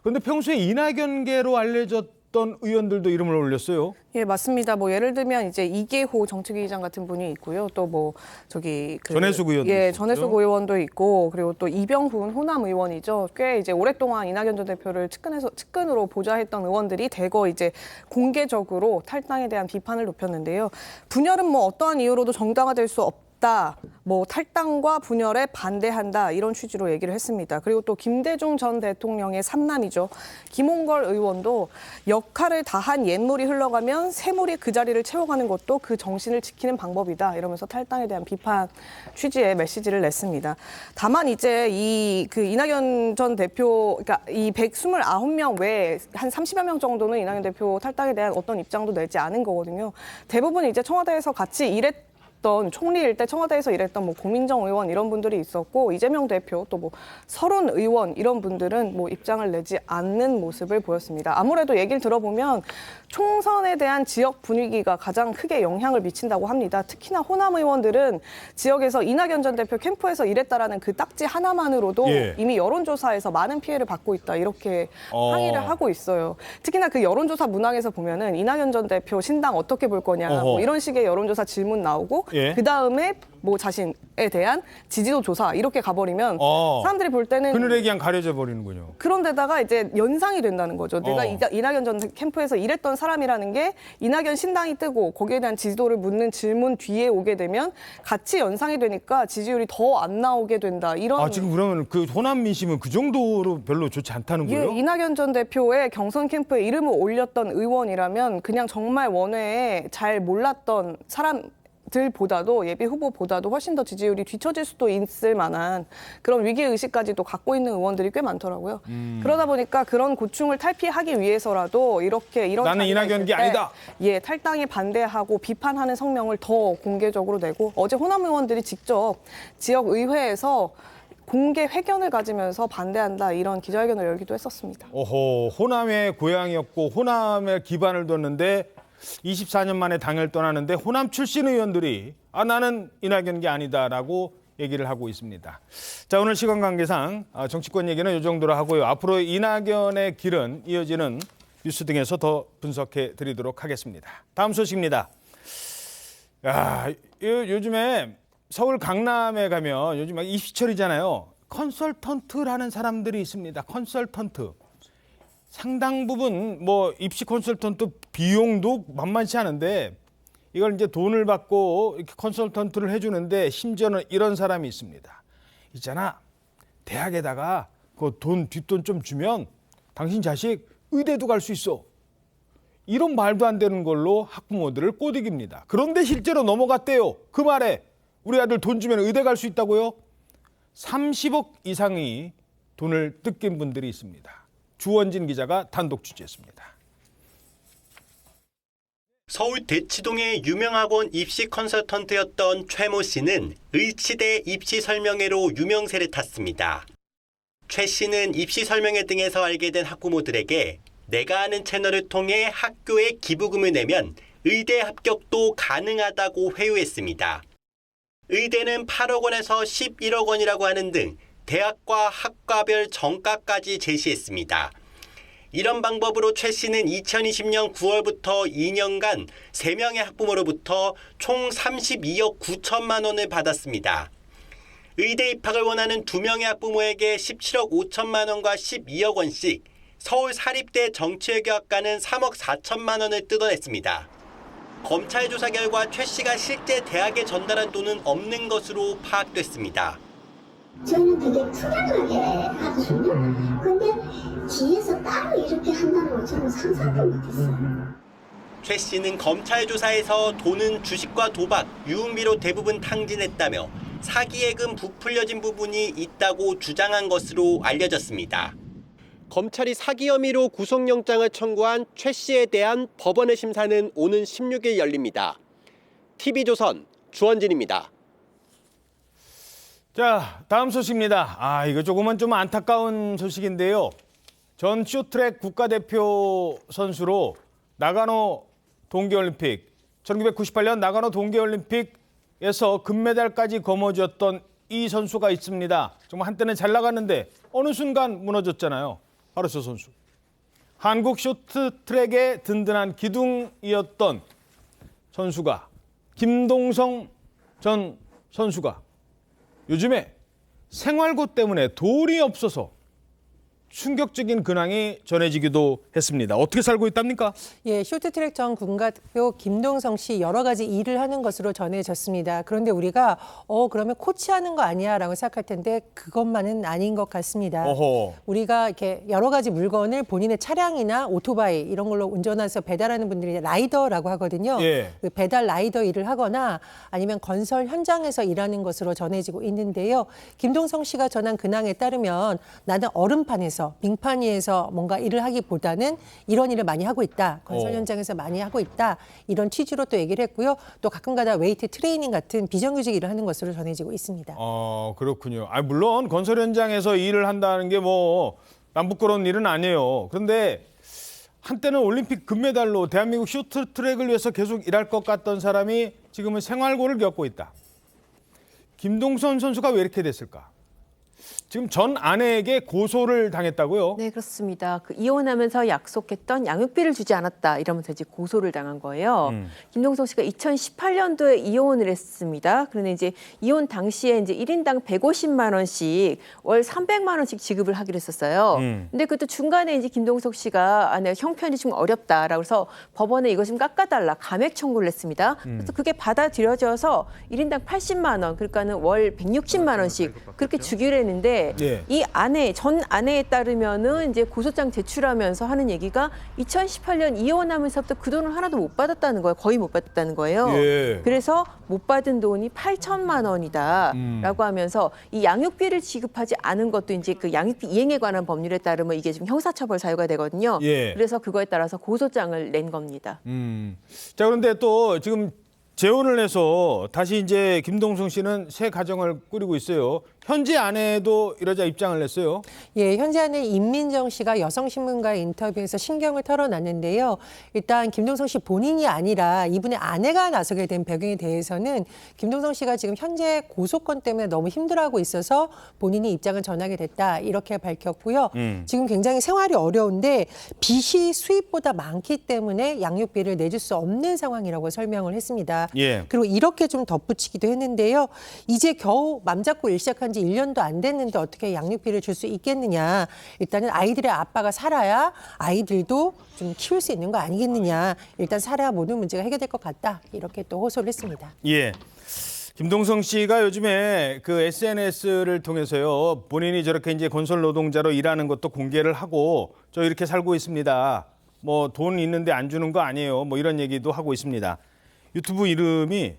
그런데 평소에 이낙연계로 알려졌던 의원들도 이름을 올렸어요. 예, 맞습니다. 뭐 예를 들면 이제 이계호 정책위의장 같은 분이 있고요. 또 뭐 전해숙 의원도 예, 있었죠. 전해숙 의원도 있고 그리고 또 이병훈 호남 의원이죠. 꽤 이제 오랫동안 이낙연 전 대표를 측근으로 보좌했던 의원들이 대거 이제 공개적으로 탈당에 대한 비판을 높였는데요. 분열은 뭐 어떠한 이유로도 정당화될 수 없다. 뭐 탈당과 분열에 반대한다. 이런 취지로 얘기를 했습니다. 그리고 또 김대중 전 대통령의 삼남이죠. 김홍걸 의원도 역할을 다한 옛물이 흘러가면 새물이 그 자리를 채워가는 것도 그 정신을 지키는 방법이다. 이러면서 탈당에 대한 비판 취지의 메시지를 냈습니다. 다만 이제 이낙연 전 대표, 그러니까 이 129명 외에 한 30여 명 정도는 이낙연 대표 탈당에 대한 어떤 입장도 내지 않은 거거든요. 대부분 이제 청와대에서 같이 총리일 때 청와대에서 일했던 뭐 고민정 의원 이런 분들이 있었고 이재명 대표 또 뭐 서른 의원 이런 분들은 뭐 입장을 내지 않는 모습을 보였습니다. 아무래도 얘기를 들어보면 총선에 대한 지역 분위기가 가장 크게 영향을 미친다고 합니다. 특히나 호남 의원들은 지역에서 이낙연 전 대표 캠프에서 일했다라는 그 딱지 하나만으로도 이미 여론조사에서 많은 피해를 받고 있다 이렇게 항의를 하고 있어요. 특히나 그 여론조사 문항에서 보면은 이낙연 전 대표 신당 어떻게 볼 거냐 뭐 이런 식의 여론조사 질문 나오고 그 다음에 뭐 자신에 대한 지지도 조사 이렇게 가버리면 사람들이 볼 때는 그늘에 그냥 가려져 버리는군요. 그런데다가 이제 연상이 된다는 거죠. 내가 이낙연 전 캠프에서 일했던 사람이라는 게 이낙연 신당이 뜨고 거기에 대한 지지도를 묻는 질문 뒤에 오게 되면 같이 연상이 되니까 지지율이 더 안 나오게 된다. 이런. 지금 그러면 그 호남 민심은 그 정도로 별로 좋지 않다는 거예요? 이낙연 전 대표의 경선 캠프에 이름을 올렸던 의원이라면 그냥 정말 원외에 잘 몰랐던 사람들보다도 예비 후보보다도 훨씬 더 지지율이 뒤처질 수도 있을 만한 그런 위기의식까지도 갖고 있는 의원들이 꽤 많더라고요. 그러다 보니까 그런 고충을 탈피하기 위해서라도 이런 나는 이낙연이 아니다. 탈당에 반대하고 비판하는 성명을 더 공개적으로 내고 어제 호남 의원들이 직접 지역 의회에서 공개 회견을 가지면서 반대한다 이런 기자회견을 열기도 했었습니다. 호남의 고향이었고 호남에 기반을 뒀는데 24년 만에 당을 떠나는데 호남 출신 의원들이 나는 이낙연이 아니다라고 얘기를 하고 있습니다. 자, 오늘 시간 관계상 정치권 얘기는 이 정도로 하고요. 앞으로 이낙연의 길은 이어지는 뉴스 등에서 더 분석해 드리도록 하겠습니다. 다음 소식입니다. 요즘에 서울 강남에 가면 요즘 입시철이잖아요. 컨설턴트라는 사람들이 있습니다. 컨설턴트. 상당 부분 뭐 입시 컨설턴트 비용도 만만치 않은데 이걸 이제 돈을 받고 이렇게 컨설턴트를 해주는데 심지어는 이런 사람이 있습니다. 있잖아, 대학에다가 그 뒷돈 좀 주면 당신 자식 의대도 갈 수 있어. 이런 말도 안 되는 걸로 학부모들을 꼬드깁니다. 그런데 실제로 넘어갔대요. 그 말에 우리 아들 돈 주면 의대 갈 수 있다고요? 30억 이상의 돈을 뜯긴 분들이 있습니다. 주원진 기자가 단독 취재했습니다. 서울 대치동의 유명 학원 입시 컨설턴트였던 최모 씨는 의치대 입시 설명회로 유명세를 탔습니다. 최 씨는 입시 설명회 등에서 알게 된 학부모들에게 내가 아는 채널을 통해 학교에 기부금을 내면 의대 합격도 가능하다고 회유했습니다. 의대는 8억 원에서 11억 원이라고 하는 등 대학과 학과별 정가까지 제시했습니다. 이런 방법으로 최 씨는 2020년 9월부터 2년간 3명의 학부모로부터 총 32억 9천만 원을 받았습니다. 의대 입학을 원하는 2명의 학부모에게 17억 5천만 원과 12억 원씩, 서울 사립대 정치외교학과는 3억 4천만 원을 뜯어냈습니다. 검찰 조사 결과 최 씨가 실제 대학에 전달한 돈은 없는 것으로 파악됐습니다. 저는 되게 투명하게 하거든요. 근데 뒤에서 따로 이렇게 한다는 걸 저는 상상도 못했어요. 최 씨는 검찰 조사에서 돈은 주식과 도박, 유흥비로 대부분 탕진했다며 사기예금 부풀려진 부분이 있다고 주장한 것으로 알려졌습니다. 검찰이 사기 혐의로 구속영장을 청구한 최 씨에 대한 법원의 심사는 오는 16일 열립니다. TV조선 주원진입니다. 자, 다음 소식입니다. 이거 조금은 좀 안타까운 소식인데요. 전 쇼트트랙 국가대표 선수로 나가노 동계올림픽, 1998년 나가노 동계올림픽에서 금메달까지 거머쥐었던 이 선수가 있습니다. 정말 한때는 잘 나갔는데 어느 순간 무너졌잖아요. 바로 저 선수. 한국 쇼트트랙의 든든한 기둥이었던 선수가, 김동성 전 선수가 요즘에 생활고 때문에 돈이 없어서 충격적인 근황이 전해지기도 했습니다. 어떻게 살고 있답니까? 예, 쇼트트랙 전 국가대표 김동성 씨 여러 가지 일을 하는 것으로 전해졌습니다. 그런데 우리가 그러면 코치하는 거 아니야라고 생각할 텐데 그것만은 아닌 것 같습니다. 어허. 우리가 이렇게 여러 가지 물건을 본인의 차량이나 오토바이 이런 걸로 운전해서 배달하는 분들이 라이더라고 하거든요. 예. 그 배달 라이더 일을 하거나 아니면 건설 현장에서 일하는 것으로 전해지고 있는데요. 김동성 씨가 전한 근황에 따르면 나는 얼음판에서 빙판 위에서 뭔가 일을 하기보다는 이런 일을 많이 하고 있다. 건설 현장에서 많이 하고 있다. 이런 취지로 또 얘기를 했고요. 또 가끔가다 웨이트 트레이닝 같은 비정규직 일을 하는 것으로 전해지고 있습니다. 그렇군요. 물론 건설 현장에서 일을 한다는 게 뭐 남부끄러운 일은 아니에요. 그런데 한때는 올림픽 금메달로 대한민국 쇼트트랙을 위해서 계속 일할 것 같던 사람이 지금은 생활고를 겪고 있다. 김동선 선수가 왜 이렇게 됐을까? 지금 전 아내에게 고소를 당했다고요? 네, 그렇습니다. 이혼하면서 약속했던 양육비를 주지 않았다 이러면서 이제 고소를 당한 거예요. 김동성 씨가 2018년도에 이혼을 했습니다. 그런데 이제 이혼 당시에 이제 1인당 150만 원씩 월 300만 원씩 지급을 하기로 했었어요. 근데 그것도 중간에 이제 김동성 씨가 내가 형편이 좀 어렵다라고 해서 법원에 이거 좀 깎아달라 감액 청구를 했습니다. 그래서 그게 받아들여져서 1인당 80만 원, 그러니까는 월 160만 원씩 그렇게 주기로 했는데 이 전 아내에 따르면은 이제 고소장 제출하면서 하는 얘기가 2018년 이혼하면서부터 그 돈을 하나도 못 받았다는 거예요. 거의 못 받았다는 거예요. 그래서 못 받은 돈이 8천만 원이다라고 하면서 이 양육비를 지급하지 않은 것도 이제 그 양육비 이행에 관한 법률에 따르면 이게 지금 형사처벌 사유가 되거든요. 그래서 그거에 따라서 고소장을 낸 겁니다. 자, 그런데 또 지금 재혼을 해서 다시 이제 김동성 씨는 새 가정을 꾸리고 있어요. 현재 아내도 이러자 입장을 냈어요. 예, 현재 아내 임민정 씨가 여성신문과의 인터뷰에서 신경을 털어놨는데요. 일단 김동성 씨 본인이 아니라 이분의 아내가 나서게 된 배경에 대해서는 김동성 씨가 지금 현재 고소권 때문에 너무 힘들어하고 있어서 본인이 입장을 전하게 됐다 이렇게 밝혔고요. 지금 굉장히 생활이 어려운데 빚이 수입보다 많기 때문에 양육비를 내줄 수 없는 상황이라고 설명을 했습니다. 그리고 이렇게 좀 덧붙이기도 했는데요. 이제 겨우 맘 잡고 일 시작한 지 1년도 안 됐는데 어떻게 양육비를 줄 수 있겠느냐. 일단은 아이들의 아빠가 살아야 아이들도 좀 키울 수 있는 거 아니겠느냐. 일단 살아야 모든 문제가 해결될 것 같다. 이렇게 또 호소를 했습니다. 예. 김동성 씨가 요즘에 그 SNS를 통해서요. 본인이 저렇게 이제 건설 노동자로 일하는 것도 공개를 하고 저 이렇게 살고 있습니다. 뭐 돈 있는데 안 주는 거 아니에요. 뭐 이런 얘기도 하고 있습니다. 유튜브 이름이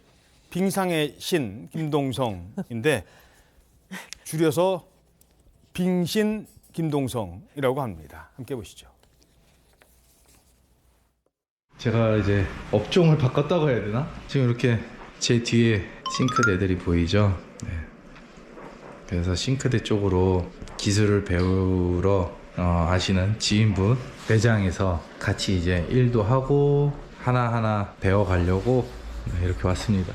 빙상의 신 김동성인데 줄여서 빙신 김동성이라고 합니다. 함께 보시죠. 제가 이제 업종을 바꿨다고 해야 되나? 지금 이렇게 제 뒤에 싱크대들이 보이죠? 네. 그래서 싱크대 쪽으로 기술을 배우러 아시는 지인분 매장에서 같이 이제 일도 하고 하나하나 배워가려고 이렇게 왔습니다.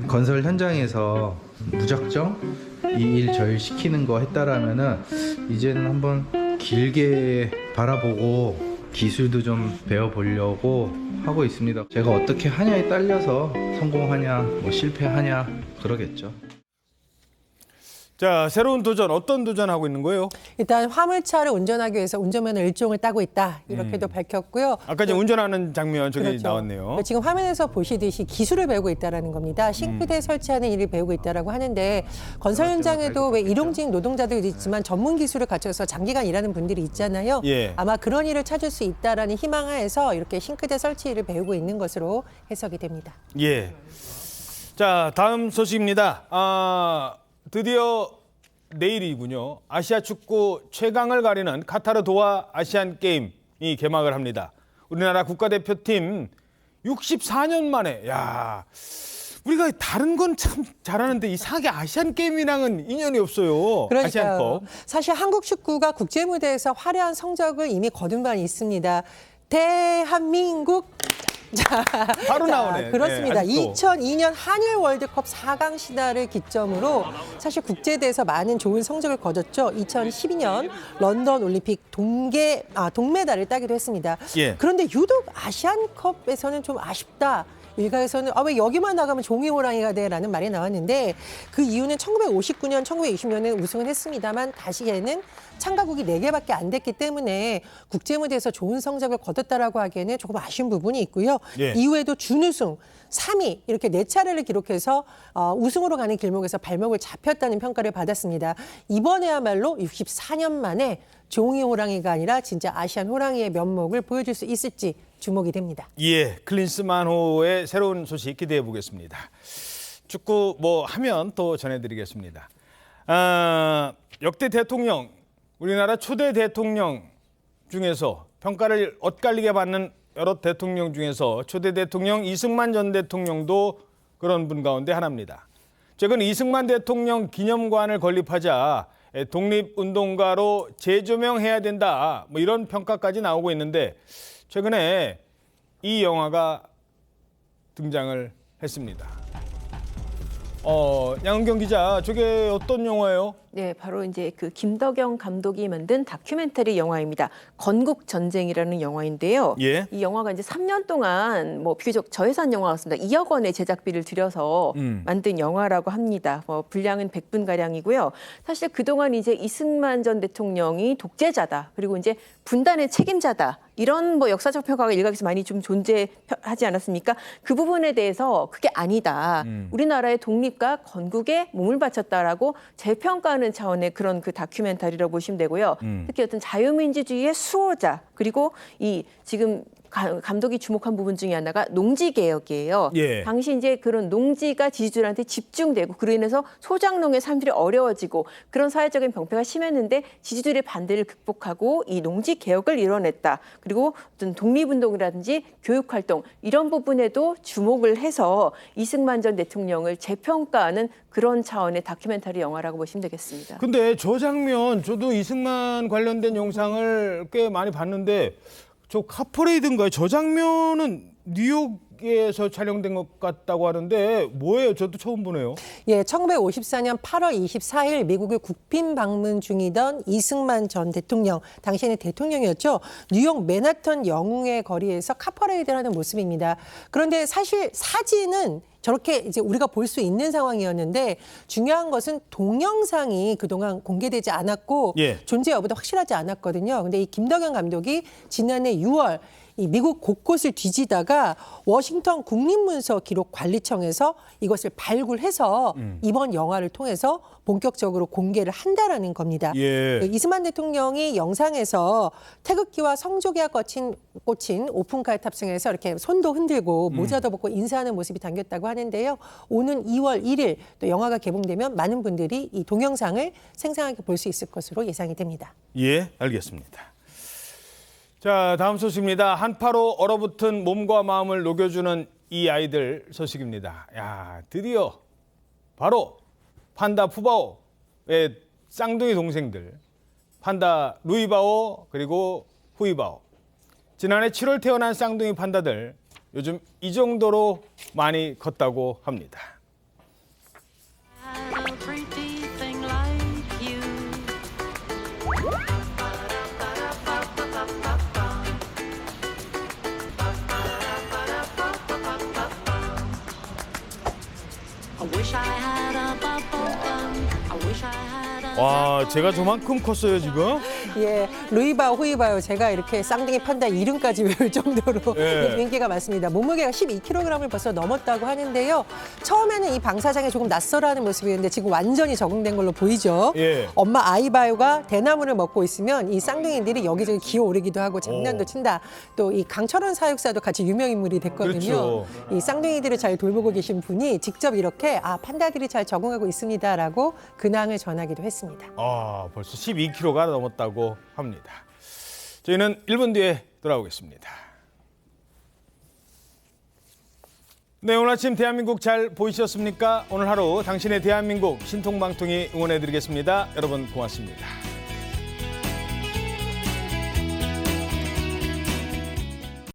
건설 현장에서 무작정 이 일 저 일 시키는 거 했다라면은 이제는 한번 길게 바라보고 기술도 좀 배워보려고 하고 있습니다. 제가 어떻게 하냐에 딸려서 성공하냐 뭐 실패하냐 그러겠죠. 자, 새로운 도전, 어떤 도전하고 있는 거예요? 일단 화물차를 운전하기 위해서 운전면허 1종을 따고 있다. 이렇게도 밝혔고요. 아까 이제 운전하는 장면 저기 그렇죠. 나왔네요. 지금 화면에서 보시듯이 기술을 배우고 있다는 겁니다. 싱크대 설치하는 일을 배우고 있다고 하는데 건설 현장에도 왜 일용직 노동자들도 있지만 전문 기술을 갖춰서 장기간 일하는 분들이 있잖아요. 아마 그런 일을 찾을 수 있다라는 희망하에서 이렇게 싱크대 설치 일을 배우고 있는 것으로 해석이 됩니다. 예. 자, 다음 소식입니다. 드디어 내일이군요. 아시아 축구 최강을 가리는 카타르 도하 아시안 게임이 개막을 합니다. 우리나라 국가대표팀 64년 만에, 우리가 다른 건 참 잘하는데 이상하게 아시안 게임이랑은 인연이 없어요. 아시안컵. 사실 한국 축구가 국제 무대에서 화려한 성적을 이미 거둔 바는 있습니다. 대한민국. 바로 나오네. 그렇습니다. 네, 2002년 한일 월드컵 4강 신화를 기점으로 사실 국제대회에서 많은 좋은 성적을 거뒀죠. 2012년 런던 올림픽 동메달을 따기도 했습니다. 그런데 유독 아시안컵에서는 좀 아쉽다. 일각에서는 왜 여기만 나가면 종이 호랑이가 돼라는 말이 나왔는데 그 이유는 1959년, 1960년에 우승을 했습니다만 다시에는 참가국이 4개밖에 안 됐기 때문에 국제무대에서 좋은 성적을 거뒀다라고 하기에는 조금 아쉬운 부분이 있고요. 예. 이후에도 준우승, 3위 이렇게 4차례를 기록해서 우승으로 가는 길목에서 발목을 잡혔다는 평가를 받았습니다. 이번에야말로 64년 만에 종이 호랑이가 아니라 진짜 아시안 호랑이의 면목을 보여줄 수 있을지 주목이 됩니다. 예, 클린스만호의 새로운 소식 기대해 보겠습니다. 축구 뭐 하면 또 전해드리겠습니다. 역대 대통령, 우리나라 초대 대통령 중에서 평가를 엇갈리게 받는 여러 대통령 중에서 초대 대통령 이승만 전 대통령도 그런 분 가운데 하나입니다. 최근 이승만 대통령 기념관을 건립하자 독립운동가로 재조명해야 된다, 뭐 이런 평가까지 나오고 있는데 최근에 이 영화가 등장을 했습니다. 양은경 기자, 저게 어떤 영화예요? 네, 바로 이제 그 김덕영 감독이 만든 다큐멘터리 영화입니다. 건국 전쟁이라는 영화인데요. 예. 이 영화가 이제 3년 동안 뭐 비교적 저예산 영화였습니다. 2억 원의 제작비를 들여서 만든 영화라고 합니다. 분량은 100분 가량이고요. 사실 그동안 이제 이승만 전 대통령이 독재자다, 그리고 이제 분단의 책임자다, 이런 뭐 역사적 평가가 일각에서 많이 좀 존재하지 않았습니까? 그 부분에 대해서 그게 아니다. 우리나라의 독립과 건국에 몸을 바쳤다라고 재평가하는 차원의 그런 그 다큐멘터리라고 보시면 되고요. 특히 어떤 자유민주주의의 수호자, 그리고 이 지금 감독이 주목한 부분 중에 하나가 농지 개혁이에요. 예. 당시 이제 그런 농지가 지지주들한테 집중되고 그로 인해서 소작농의 삶들이 어려워지고 그런 사회적인 병폐가 심했는데 지지주들의 반대를 극복하고 이 농지 개혁을 이뤄냈다. 그리고 어떤 독립운동이라든지 교육활동 이런 부분에도 주목을 해서 이승만 전 대통령을 재평가하는 그런 차원의 다큐멘터리 영화라고 보시면 되겠습니다. 근데 저 장면, 저도 이승만 관련된 영상을 꽤 많이 봤는데 저 카퍼레이드인가요? 저 장면은 뉴욕에서 촬영된 것 같다고 하는데 뭐예요? 저도 처음 보네요. 예, 1954년 8월 24일 미국을 국빈 방문 중이던 이승만 전 대통령, 당시에는 대통령이었죠. 뉴욕 맨하튼 영웅의 거리에서 카퍼레이드를 하는 모습입니다. 그런데 사실 사진은 저렇게 이제 우리가 볼 수 있는 상황이었는데 중요한 것은 동영상이 그동안 공개되지 않았고 예. 존재 여부도 확실하지 않았거든요. 근데 이 김덕영 감독이 지난해 6월 이 미국 곳곳을 뒤지다가 워싱턴 국립문서 기록관리청에서 이것을 발굴해서 이번 영화를 통해서 본격적으로 공개를 한다라는 겁니다. 예. 이승만 대통령이 영상에서 태극기와 성조기가 꽂힌 오픈카에 탑승해서 이렇게 손도 흔들고 모자도 벗고 인사하는 모습이 담겼다고 하는데요. 오는 2월 1일 또 영화가 개봉되면 많은 분들이 이 동영상을 생생하게 볼 수 있을 것으로 예상이 됩니다. 예, 알겠습니다. 자, 다음 소식입니다. 한파로 얼어붙은 몸과 마음을 녹여주는 이 아이들 소식입니다. 야, 드디어 바로 판다 푸바오의 쌍둥이 동생들, 판다 루이바오 그리고 후이바오. 지난해 7월 태어난 쌍둥이 판다들 요즘 이 정도로 많이 컸다고 합니다. 와, 제가 저만큼 컸어요, 지금? 예, 루이바오, 후이바오 제가 이렇게 쌍둥이 판다 이름까지 외울 정도로 예. 인기가 많습니다. 몸무게가 12kg을 벌써 넘었다고 하는데요. 처음에는 이 방사장에 조금 낯설어하는 모습이었는데 지금 완전히 적응된 걸로 보이죠. 예. 엄마 아이바오가 대나무를 먹고 있으면 이 쌍둥이들이 여기저기 기어오르기도 하고 장난도 친다. 또 이 강철원 사육사도 같이 유명 인물이 됐거든요. 그렇죠. 이 쌍둥이들을 잘 돌보고 계신 분이 직접 이렇게 판다들이 잘 적응하고 있습니다라고 근황을 전하기도 했습니다. 벌써 12kg가 넘었다고 합니다. 저희는 1분 뒤에 돌아오겠습니다. 네, 오늘 아침 대한민국 잘 보이셨습니까? 오늘 하루 당신의 대한민국 신통방통이 응원해드리겠습니다. 여러분 고맙습니다.